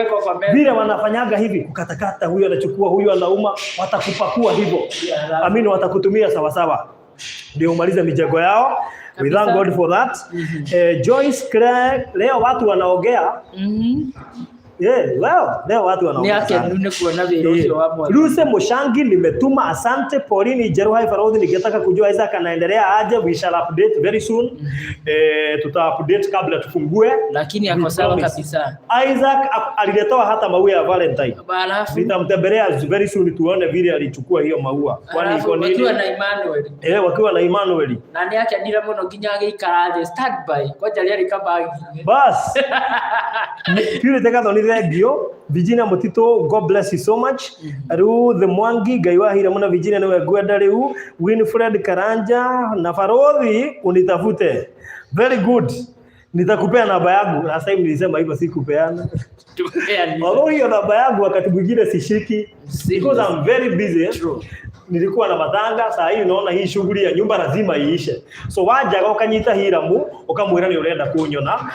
[SPEAKER 2] vile wanafanyaga hivi kukatakata huyo anachukua huyo anauma watakupakua hivyo. Amini watakutumia sawa sawa. Ndio umalize mijago yao. We thank God for that. Joyce Craig leo watu wanaongea. Leo watu wanaongea.
[SPEAKER 1] Ni yake nune kuona vile usio wapo.
[SPEAKER 2] Luce Mushangi nimetuma asante Pauline Jeruhai Farodhi ningetaka kujua Isaac anaendelea aje. We shall update very soon. Tuta update kabla tufungue.
[SPEAKER 1] Lakini yako sawa kabisa.
[SPEAKER 2] Isaac aliletoa hata maua ya Valentine. Nitamtembelea very soon tuone vile alichukua hiyo maua.
[SPEAKER 1] Kwani iko nini? Wakiwa na Emmanuel.
[SPEAKER 2] Wakiwa na Emmanuel.
[SPEAKER 1] Nani yake ndira muno ginya agikaraje standby. Koja liari kabagi.
[SPEAKER 2] Bas. Kile tekadho ni Regio, Virginia Motito, God bless you so much. Ru the Mwangi, Gaiwa Hiramuna Virginia na gwenda riu, Winfred Karanja na Farodhi unitafute. Very good. Nitakupea namba yangu. Last time nilisema hivyo sikupeana. Although hiyo namba yangu wakati mwingine sishiki because I'm very busy. True. Nilikuwa na matanga saa hii unaona hii shughuli ya nyumba lazima iishe. So wajaga ukanyita Hiramu ukamwira ni urenda kunyona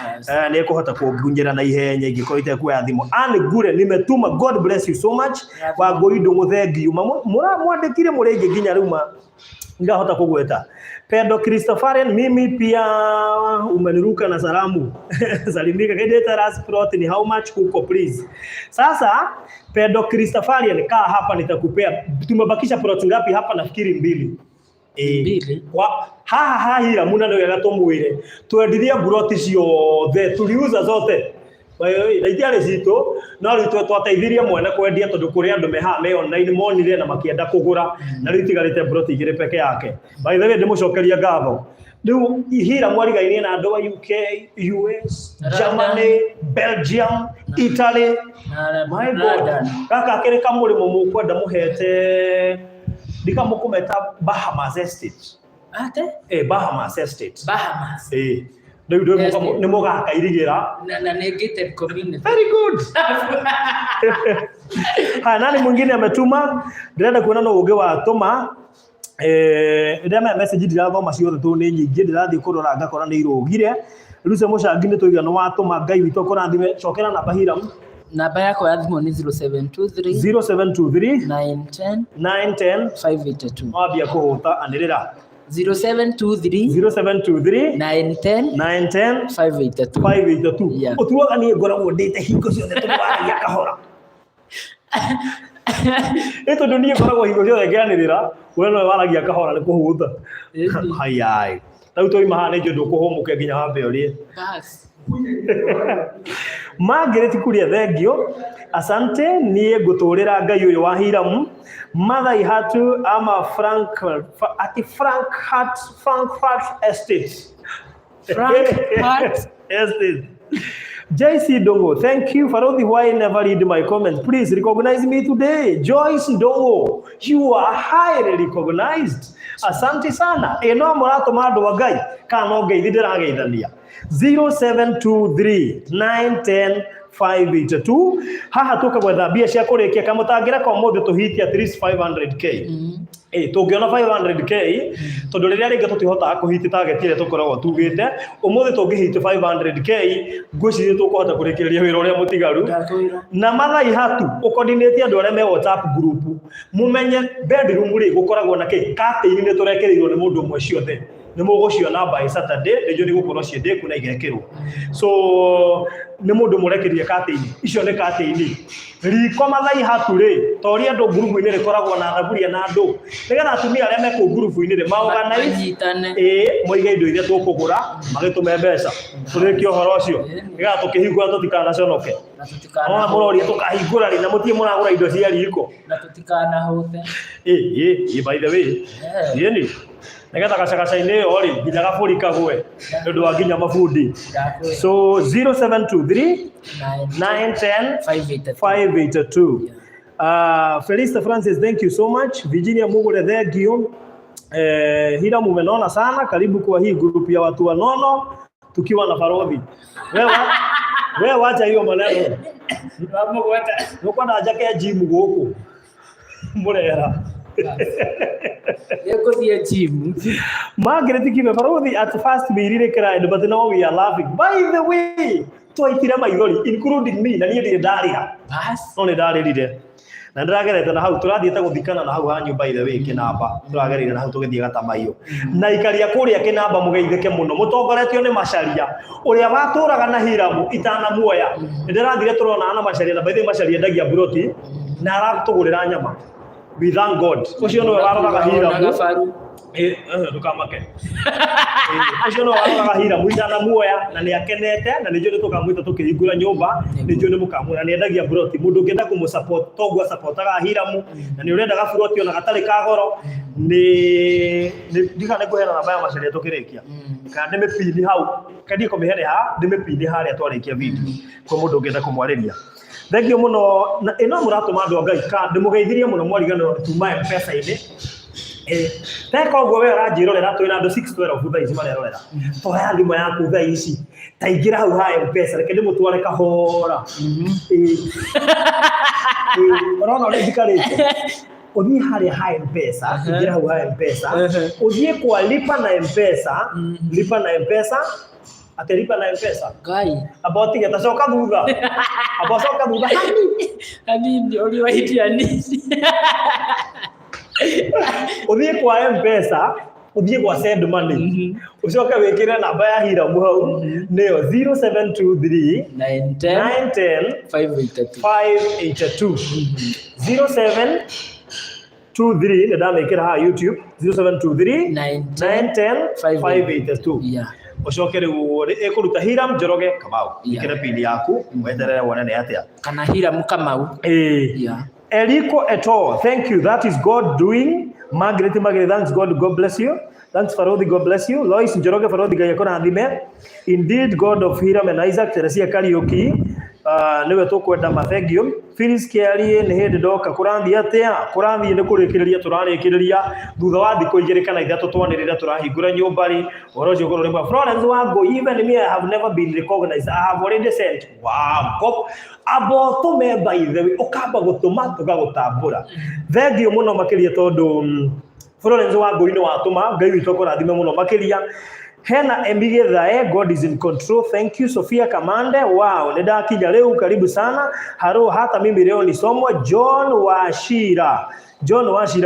[SPEAKER 2] ni kuhota kugunjira na ihenya igikoite kwa yathimo. Ani gure nimetuma. God bless you so much. Wa goindo muthengi mura mwandikire murenge ginya ruma ngahota kugweta. Pedro Christopher mimi pia umeniruka na salamu. Salimika Kedeta Ras plot ni how much huko please. Sasa Pedro Christopher nikaa hapa nitakupea. Tumebakisha plot ngapi hapa nafikiri 2. 2. Kwa Hiramu ndio yagatomwire. Tuendiria plot ciothe tuliuza zote. Na itiare cito no ritwe twateithirie mwene kwendia tondu kuri andu mehame online monire na makienda kugura na ritigarite broti igire peke yake. By the way ndimucokeria ngatho. Riu Hira mwarigainie na andu wa UK, US, Germany, Belgium, Italy. My God. Kaka kire kamurimo mukwenda muhete ndikamukumeta Bahamas Estate. Ate? Bahamas Estate.
[SPEAKER 1] Bahamas.
[SPEAKER 2] Ni mogaka irigira
[SPEAKER 1] na negated community.
[SPEAKER 2] Very good. Nani mwingine ametuma? Ndio kuona no uge wa Toma ndema message ndirathoma ciothe tu ni nyingi ndirathii kurora ngakora ni irugire ruce mucangi ni tuigana watuma Ngai witu kurathime cokera namba Hiram
[SPEAKER 1] namba yako ya thimu ni 0723
[SPEAKER 2] 910
[SPEAKER 1] 582
[SPEAKER 2] wabia kuhuta anirira
[SPEAKER 1] 0723 910 582
[SPEAKER 2] utuaga ni ngoragwo ndite hingo ciothe tumwaragia kahora eto dunia ngoragwo hingo ciothe ngianirira we no waragia kahora ni kuhuta hayai tau toi mahane njo ndukuhumuke nginya wambe urie
[SPEAKER 1] bas
[SPEAKER 2] Margaret kuria thengio asante nie guturira Ngai uyu wa Hiram Mathai Hatu ama Frankfurt Estate Estate JC Dongo, thank you. Farodhi, why never read my comment? Please recognize me today. Joyce Dongo, you are highly recognized. Asante sana. Eno morato mado wa Ngai kana Ngai ndirageithania 0723 910 582 haha tuka gwetha mbia cia kurikia kamutangira kwa mundu tuhiti at least 500k tungiona 500k tondu riria ringi tutihota kuhiti target ile tukoragwo tugite umuthi tungihiti 500k ngwicirie tukuhota kurikiria wira uria mutigaru na Mathai Hatu ucoordinate andu aria me WhatsApp group mumenye bedroom ri gukoragwo na ki kateini ni turekereirwo ni mundu umwe ciothe ni muguciona by Saturday ndio ni gukorwo ciende kuna igekirwo so ni mundu murekerie kateini icio ni kateini riko Mathai Hatu ri tori andu group ini rikoragwo na thaburia na andu nigetha atumia aria me ku group ini ri maorganize moige indo iria tukugura magitume mbeca turikio horo ucio nigetha tukihingura tutikana conoke na tutikana muroria tukahingura ri na mutie muragura indo cia riko
[SPEAKER 1] na tutikana hote
[SPEAKER 2] by the way yeni nigetha gacagaca-inĩ ĩyo rĩ nginya gabũri kagwe nĩũndũ wa nginya mabundi so 0723 910 582 Felista Francis, thank you so much. Virginia Mugure, thengio. Hiram umenona sana, karibu kwa hii group ya watu wanono tukiwa na Farodhi. Wewe wacha hiyo maneno. Nuko na jake ya gym guku murera
[SPEAKER 1] Yeko dia gym.
[SPEAKER 2] Margaret kibe Farodhi at first we really cried but now we are laughing. By the way, twaitira maithori including me na niĩ ndĩ ndarĩha.
[SPEAKER 1] Bas.
[SPEAKER 2] No nĩ ndarĩrire. Na ndĩragerete na hau tũrathiĩte gũthikana na hau hanyu by the way Kinamba. Tũragereire na hau tũgĩthiĩ Gatamaiyũ. Na ikaria kũrĩa Kinamba mũgeithĩke mũno. Mũtongoretio nĩ Macharia. Ũrĩa watũraga na Hiram itanamuoya. Nĩ ndĩrathire tũrona na Macharia na by the way Macharia endagia buroti na aratũgũrĩra nyama. We thank God. Ucio no waroraga Hiram. Ndukamake. Ucio no waroraga Hiram itanamuoya na nĩ akenete na nĩ njũĩ tũkamwĩta tũkĩhingũra nyũmba nĩ njũĩ nĩ mũkamwĩra nĩ endagia buroti mũndũ ũngĩenda kũmũsupport togwa supportaga Hiram na nĩ ũrendaga buroti ona gatarĩ ka goro nĩ ndiga nĩ kũheana namba ya Macharia tũkĩrĩkia kana ndĩmĩpini hau kadĩ kũmĩhere ha ndĩmĩpini harĩa twarĩkia video kwa mũndũ ũngĩenda kũmwarĩria. Thengio muno ino muratuma andu Ngai ka ndimugeithirie muno mwarigano tuma M-Pesa-ini teko gwo we ranjirorera twina andu 612 thaa ici marerorera toya thimo yaku thaa ici taingira hau ha M-Pesa reke ndimutware kahora urona uri thikarite uthie haria ha M-Pesa ingira hau ha M-Pesa uthie kwa lipa na M-Pesa atelipa na M-Pesa
[SPEAKER 1] Ngai
[SPEAKER 2] aboti getacoka thutha abocoka thutha
[SPEAKER 1] hani ndio uliwaitia nini
[SPEAKER 2] uthie kwa M-Pesa uthie kwa send money ucoke wikire namba ya Hiram hau niyo 0723 910 582 0723 ndamekira ha YouTube 0723 910 582 ucoke riu ikuruta Hiram Njoroge Kamau ikire pili yaku wenderere wone ni atia
[SPEAKER 1] kana Hiram Kamau
[SPEAKER 2] Eriko Eto, thank you, that is God doing. Margaret, thanks God bless you. Thanks Farodhi, God bless you. Lois Njoroge Farodhi gayakona ndime. Indeed God of Hiram and Isaac Teresia Karaoke niwe tukwenda mathengio. Phyllis Kiarie ni hindi ndoka kurathi atia kurathi ni kurikiria turarikiria thutha wa thikũ igĩrĩ kana ithatũ twanĩrĩra turahingũra nyũmba ri oro cio goro rimwe Florence Wango, even me I have never been recognized. I have already sent wow abo tume by the way ukamba gutuma tugagutambura thengio muno makiria tondu Florence wa Ngoine watuma Ngai witũ kũrathime mũno makiria. Hena Emigithae, God is in control. Thank you. Sophia Kamande, wow, nidakinya leo, karibu sana. Haro hata mimi leo nisomwa. John Washira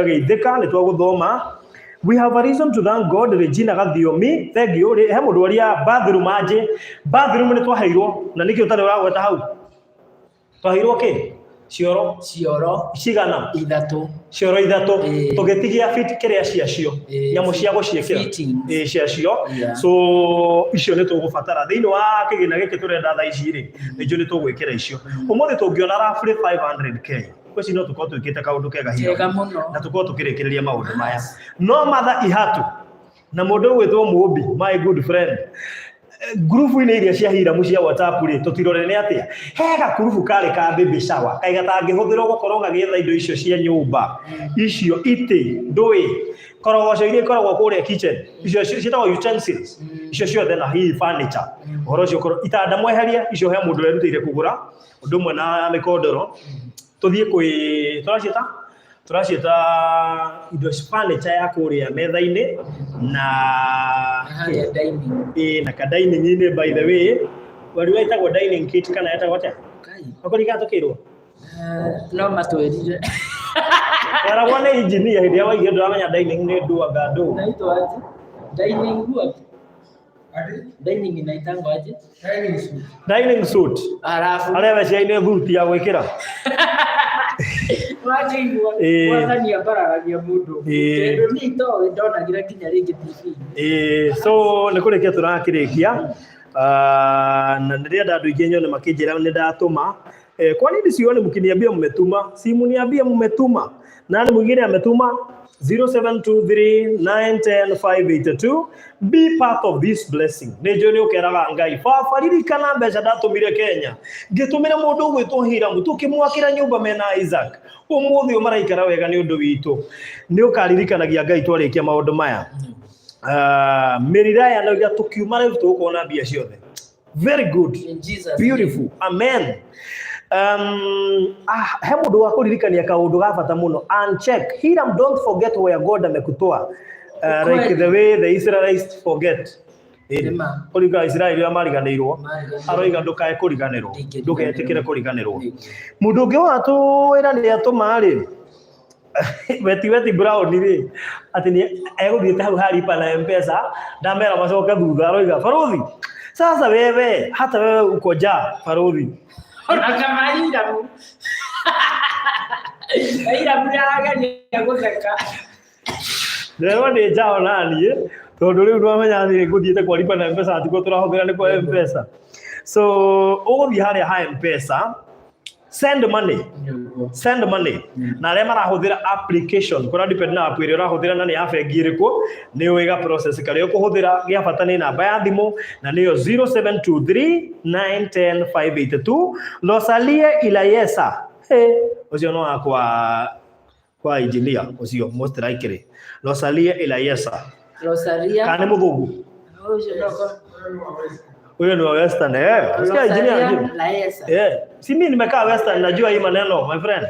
[SPEAKER 2] geithika nitwaguthoma. We have a reason to thank God. Regina Gathiomi, thank you. He mundu waria bathroom aje. Bathroom ni twaheirwo na niki utari uragweta hau. Twaheirwo ki? Cioro cigana
[SPEAKER 1] ithatu
[SPEAKER 2] tugetigia fit kiria ciacio nyamu cia guciekera ciacio. So icio ni tugubatara thiini wa kigina giki turenda tha ici ri nijo ni tugwikira icio. Umuthi tungiona roughly 500k kweci no tukorwo twikite kaundu kega hiyo na tukorwo tukirikiria maundu maya. No matha ihatu na mundu gwitwo Mumbi, my good friend, group ine iria cia hira mucia WhatsApp ri tutirore ni atia hega group kale ka baby shower kaiga tangihuthira gukorwo ngagitha indo icio cia nyumba icio iti ndui korogoco iria ikoragwo kuria kitchen icio cietagwo utensils icio ciothe na hii furniture horo cio korwo itanda mweheria icio he mundu werutire kugura undu mwe na mikondoro tuthie kwi turacita indo furniture ya kuria metha-ini na dining na ka dining ine. By the way, wali waitagwo dining kit kana yetagwo atia akori gatukirwo
[SPEAKER 1] no matwerire
[SPEAKER 2] era wana engineer hidi awa igendo amenya dining ni nduaga ndu
[SPEAKER 1] naitwa aje dining group dining inaitangwo aje
[SPEAKER 2] dining suit
[SPEAKER 1] alafu
[SPEAKER 2] arebe ciaine thuti ya gwikira
[SPEAKER 1] wajigwa wathania bararagia mundu kendo ni to ndonagira kinya ringi TV
[SPEAKER 2] so ni kurikia turakirikia na ndirenda andu ingi nyone makinjira ni ndatuma kwa nini sione mkiniambia mmetuma simu niambia mmetuma nani mwingine ametuma 0723910582. Be part of this blessing. Nejo ni ukeraga Ngai fariri kana mbeca ndatumire Kenya ngitumira mundu gwitwo Hiramu tukimwakira nyumba mena Isaac umuthi umaraikara wega ni undu witu ni ukaririkanagia Ngai twarikia maundu maya. Meriraya no tukiuma leo tukona bia ciothe. Very good.
[SPEAKER 1] In Jesus
[SPEAKER 2] beautiful name. Amen. He mundu wa kuririkania kaundu ga bata muno and check Hiram, don't forget where God amekutoa like the way the Israelites forget. Kuriga Israeli amariganirwo aroiga ndukae kuriganirwo nduketikire kuriganirwo mundu ungi watu ira ni atumari weti brown ri ati ni eguthiete hau haripa na M-Pesa ndamera macoka thutha aroiga Faruthi sasa wewe hata wewe uko ja Faruthi
[SPEAKER 1] ona kama Hiramu Hiramu ya gutheka
[SPEAKER 2] leo ni jao nani tondu riu nwamenya ni nguthiete kwa lipa na M-Pesa atiko turahuthira ni kwa M-Pesa. So uguthi haria ha M-Pesa send money na aria marahuthira application kora depend na app iria urahuthira na ni ya bengi iriku ni wiga process karia ukuhuthira gia bata ni namba ya thimu na niyo 0723910582. Rosalie Ilayesa ucio no kwa engineer ucio most likely Rosalie Ilayesa kana muthungu huyo ni Western sikia engineer si mimi nimekaa Western najua hii maneno my friend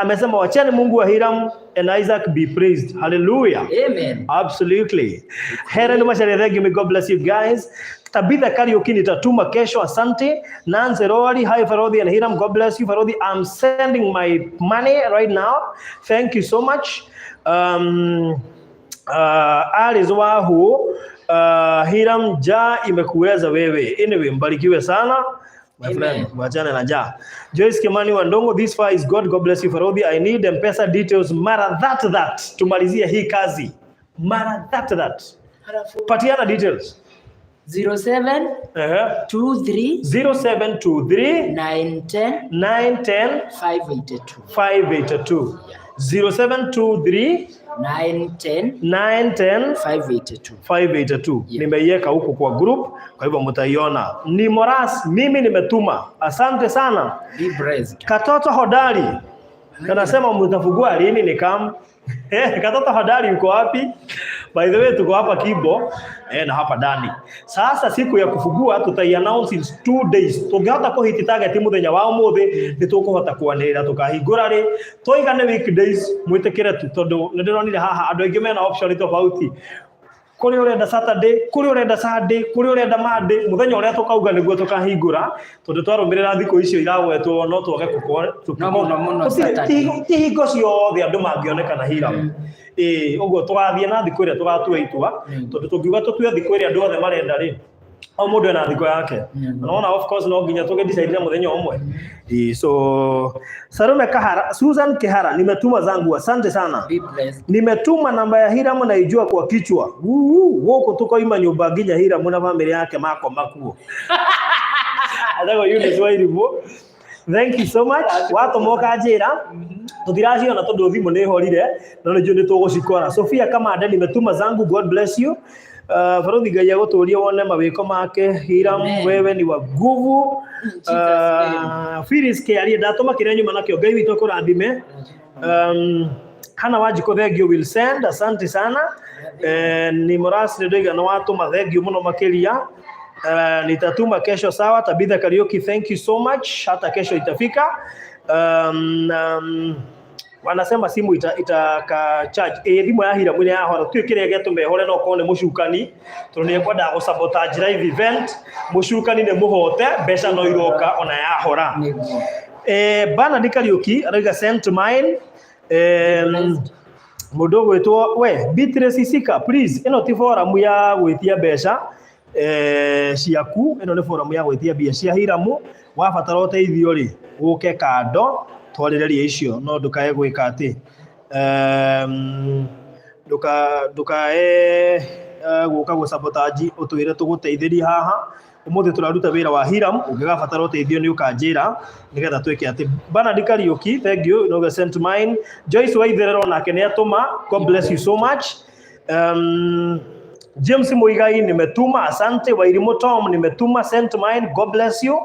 [SPEAKER 2] amesema wacheni Mungu wa Hiram and Isaac be praised. Hallelujah.
[SPEAKER 1] Amen.
[SPEAKER 2] Absolutely. Heren Mashari, thank you. May God bless you guys. Tabitha Karaoke nitatuma kesho, asante. Nancy Rory, hi Farodhi and Hiram, God bless you Farodhi. I'm sending my money right now. Thank you so much. Alice Wahu, Hiram ja imekuweza wewe. Anyway, mbarikiwe sana. My friend, wachana na ja. Joyce Kimani Wandongo, this far is God. God bless you Farodhi. I need M-Pesa details. Mara that. Tumalizia hii kazi. Mara that. Patiana details.
[SPEAKER 1] 0723 910 582
[SPEAKER 2] 0723 910 582. Nimeiweka huko kwa group, kwa hivyo mtaiona. Ni Moras, mimi nimetuma. Asante sana.
[SPEAKER 1] Be blessed.
[SPEAKER 2] Katoto hodari. Kanasema mtafungua lini nikam? Katoto hodari uko wapi? By the way tuko hapa Kimbo na hapa ndani. Sasa siku ya kufungua tutai announce in 2 days. Tungehota kuhit target muthenya wa umuthi nitukuhota kwanirira tukahingura ri toigane weekdays mwitikire tu tondu ndironire haha andu aingi mena option tofauti. Kuri urenda Saturday, kuri urenda Sunday, kuri urenda Monday, muthenya uria tukauga niguo tukahingura tondu twarumirira thiko icio iragwetwo no twage kukore
[SPEAKER 1] no Saturday
[SPEAKER 2] hingo ciothe andu mangionekana Hiramu uguo tugathie na thiko iria tugatua itua tondu tungiuga tutue thiko iria andu othe marenda ri o mundu ena thiko yake naona of course no nginya tugedecide muthenya umwe so Sarume Kahara, Susan Kehara, nimetuma zangu, asante sana. Nimetuma namba ya Hiramu na ijua kwa kichwa. Woko tuko ima nyumba nginya Hiramu na familia yake mako makuo. Adago yule Swahili bo. Thank you so much. Watu moka njira. Tutiracio na tondu thimu ni horire no nĩ njũ nĩtũgũcikora. Sophia Kamande, nimetuma zangu, God bless you. Farothi Ngai agũtũrie wone mawĩko make. Hiramu wewe ni wa nguvu. Phyllis Kiarie ndatũma kĩrĩa nyuma nakĩo Ngai witũ akũrathime. Hana Wanjiko thank will send, asante sana. Ni Morasi ndoiga na watũma thank you mũno makĩria. Nitatuma kesho sawa. Tabitha Karaoke, thank you so much. Hata kesho itafika. Wanasema simu itaka charge thimu ya Hiramu ya hora tu kire getume hore no kone mushukani tondu kwenda go sabotage live event mushukani ne muhote besha no iroka ona ya hora bana Karaoke araiga sent mine mudogo etwo we Beatrice Sika please ino ti forum ya gwitia besha ciaku ino ni forum ya gwitia bia cia Hiramu wabatara uteithio ri uke kando twarireria icio no ndukae gwika ati ndukae guka go sabotage utwire tuguteithiria haha umuthi turaruta wira wa Hiramu ungigabatara uteithio ni ukanjira nigetha twike ati bana Karaoke thank you no sent mine Joyce Waitherero nake ni atuma God bless you so much James Muigai nimetuma asante Wairimu Tom nimetuma sent mine God bless you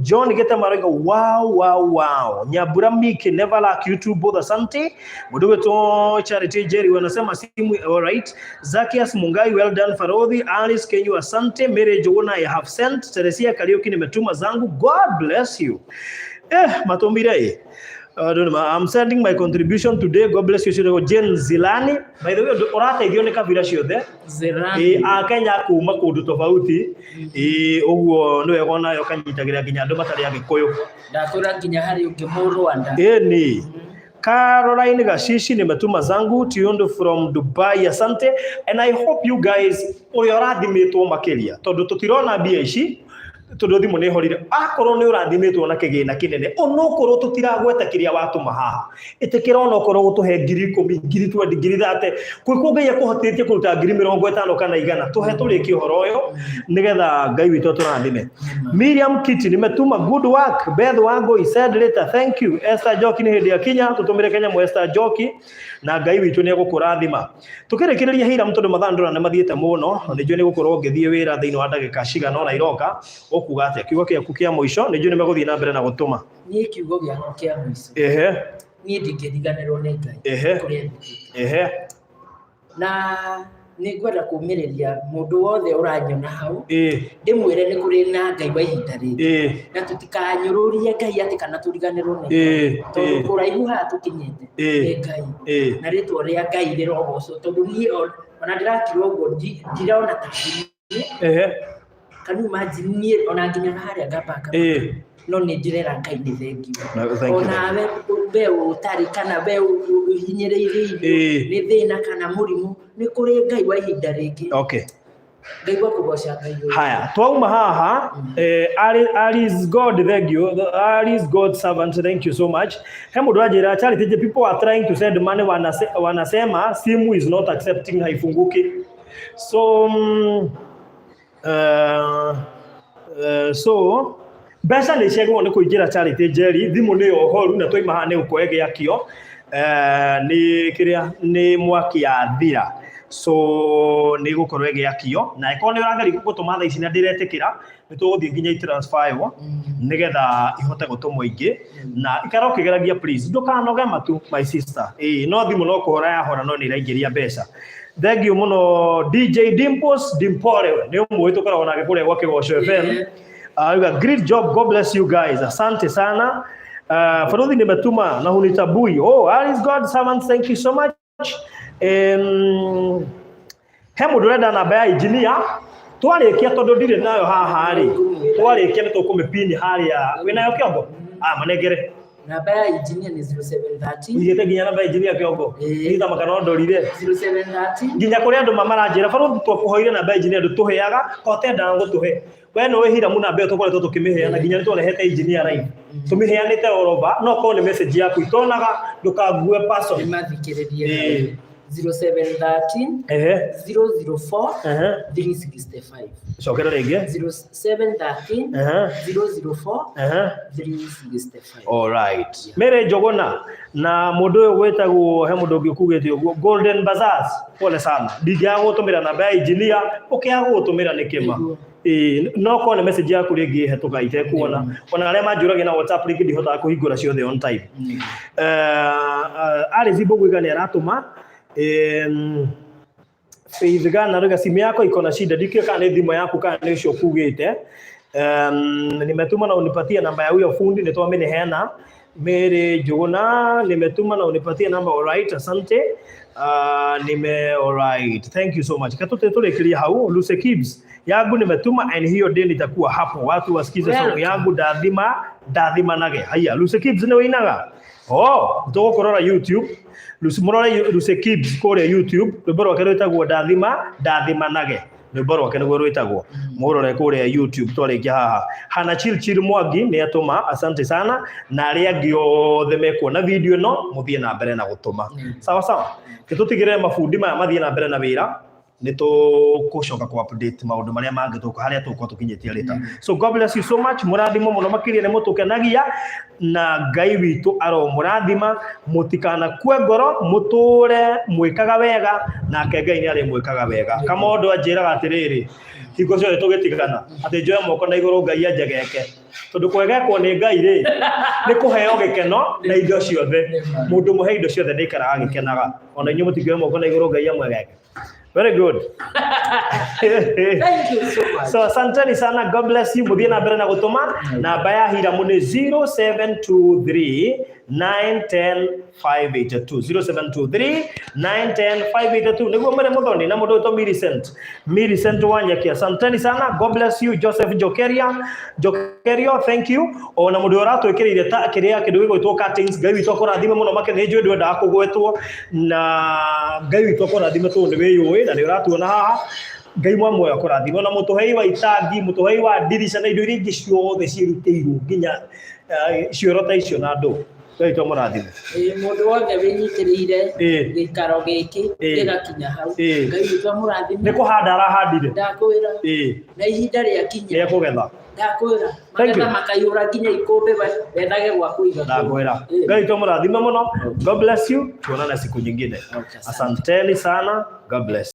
[SPEAKER 2] John Geta Maraga wow Nyabura Miki never like YouTube both asante mudogo to Charity Jerry wanasema simu all right Zakias Mungai well done Farodhi Alice Kenyu asante Mary Jona I have sent Teresia Karaoke nimetuma zangu God bless you matombire I'm sending my contribution today. God bless you. Jen Zilani. By the way, orata idio ne kavira ciothe.
[SPEAKER 1] Zilani.
[SPEAKER 2] Akenya kuma kundu tofauti. Uguo no yegona yo kanyitagira nginya andu matari agikuyu.
[SPEAKER 1] Ndakura nginya hari ungi mu Rwanda.
[SPEAKER 2] Ni. Caroline Gashishi nimetuma zangu Tiondo from Dubai asante and I hope you guys urathimĩtwo makiria tondu tutirona mbia ici tondu thimu ni horire akorwo ni urathimitwo na kigina kinene onokorwo tutiragweta kiria watu mahaha itikira onokorwo gutuhe 10,000 20,000 30 kwiko Ngai akuhotetie kuruta 50 kana 100 tuhe turiki horo uyu nigetha Ngai witu turathime Miriam Kiti nimetuma good work Beth Wango I said later thank you Esther Joki ni hindi ya Kenya tutumire Kenya mu Esther Joki na Ngai witu ni agukurathima tukirikireria Hiramu tondu mathandura ne mathiete muno nijo ni gukorwo ngithie wira thiini wa ndagika cigana ona iroka okuga ati kiugo kiaku kia muico nijo ni meguthii na mbere na gutuma
[SPEAKER 1] ni kiugo giaku kia muico ni ndingiriganirwo ni Ngai na ni ngwenda kumiriria mundu wothe uranyona hau ndimwire ni kuri na Ngai wa ihinda riri na tutikanyururie Ngai ati kana turiganirwo ni tondu kuraihu ha tukinyete ni Ngai na ritwa ria Ngai rirogoco tondu ni ona ndirakirwo uguo ndiraona ta kanu imagine ni ona nginya haria ngapaka no ni ndirera Ngai ni thengiu ona we utari kana we uhinyereirie ni thina kana murimu ni kuri Ngai wa ihinda ringi Ngai wa kugoca Ngai
[SPEAKER 2] haya twauma haha Alice God thank you Alice God servant thank you so much mundu ajira Charity people are trying to send money wanasema simu is not accepting haifunguki so Besa ni ciagwo ni kuingira Charity Jerry thimu ni ohoru na toima ha ni ukoege yakio ni kiria ni mwaki ya thira so ni gukorwo ege yakio na iko ni urangari gutuma tha ici na ndiretikira ni tuguthie nginya transfer yo nigetha ihote gutumwo ingi na ikara ukigeragia please ndukanoge matu my sister no thimu no kuhora ya hora no ni iraingiria mbeca Thank you muno DJ Dimples Dimpole. Ni umwe tukora nake kule gwake Gosho FM. Great job. God bless you guys. Asante sana. Faruthi nimetuma na hunitabui. Oh, Alice God servant, thank you so much. Hemu durenda namba ya engineer. Twarikia tondu ndire nayo haha ri. Twarikia nitukumipini haria. Winayo kiongo? Manegere.
[SPEAKER 1] Namba ya engineer ni 0730.
[SPEAKER 2] Nigete ginya namba ya engineer kiongo. Nitha makano ndorire.
[SPEAKER 1] 0730.
[SPEAKER 2] Ginya kuri andu mamaranjira Faruthi twakuhoire namba ya engineer ndutuheaga kotenda ngutuhe. We no wehira muna mbe tukoretwo tukimiheana ginya ni twarehete engineer live tumiheanite oroba no ko ni message yaku itonaga ndukague person
[SPEAKER 1] ni mathikiririe 0713 004 365
[SPEAKER 2] shokera rege
[SPEAKER 1] 0713 004 365.
[SPEAKER 2] All right. Mere Jogona na mundu wetagwo he mundu ngikugete uguo Golden Bazaars pole sana ndigiago tumira namba ya engineer ukiago tumira nikima no ko ne message yaku ringi hetuka itekuona ona aria manjuragia na WhatsApp ringi ndihota kuhingura ciothe on time. Ari zibo gwigani aratuma Faith Gana ruga simu yako iko na shida dikio kana thimo yaku kana ni cio kugite nimetuma na unipatie namba ya huyo fundi nitwamene hena Mere Jogona nimetuma na unipatie namba. All right, asante. All right, thank you so much. Katote tulekilia hau Luce Kibs yangu nimetuma and hiyo day nitakuwa hapo watu wasikize song yangu Dathima nage. Haya Luce Kibs ni winaga tuko korora YouTube Luce Kibs kore YouTube rwimbo rwake rwitagwo Dathima nage rwimbo rwake niguo rwitagwo murore kore YouTube twarikia haha. Hana Chill Mwangi ni atuma asante sana na aria angi othe mekuona video no muthie na mbere na gutuma sawa gitutigire mafundi maya mathie na mbere na wira nitukushoka ku update maundu maria mangituka haria tuko tukinyitia leta. So God bless you so much. Murathimo muno makiria ne mutukenagia na Ngai witu aro murathima mutikana kwe ngoro muture mwikaga wega na Ngai ni ari mwikaga wega. Kama ndu anjiraga atiriri tiko cio tugitigana ati njoe moko na iguru Ngai anjegeke tondu kwegekwo ni Ngai ri ni kuheo gikeno na indo ciothe mundu muhe indo ciothe ndikaraga gikenaga ona inyu mutigwe moko na iguru Ngai amwegeke. Very good.
[SPEAKER 1] Thank you so much. So
[SPEAKER 2] asanteni sana. God bless you. Muthie na mbere na gutuma namba ya hira mu ni 0723 910 582 0723 910 582 niguo mere muthoni na mundu to Millicent Wanyakia. Asanteni sana. God bless you. Joseph Jokerio, thank you. Ona mundu uratwikirire ta kiria kindu gigwitwo cuttings Ngai witu akurathime muno make ni njwe ndwenda kugwetwo na Ngai witu akurathime tu ni wiyui na ni uratuona haha Ngai mwamoya akurathime na mutuhei wa itangi mutuhei wa dirisha na indo iringi ciothe cirutirwo nginya ciorota icio na ndu Ngai to murathime
[SPEAKER 1] mundu wothe winyitirire gikaro giki gigakinya hau Ngai witu murathime
[SPEAKER 2] ni kuhanda arahandire
[SPEAKER 1] ndakwira na ihinda ria kinya
[SPEAKER 2] ni kugetha
[SPEAKER 1] ndakwira magetha makayura nginya ikumbe wendage gwa kuiga
[SPEAKER 2] ndakwira Ngai to murathime muno. God bless you. Tuonane siku nyingine. Asanteni sana. God bless.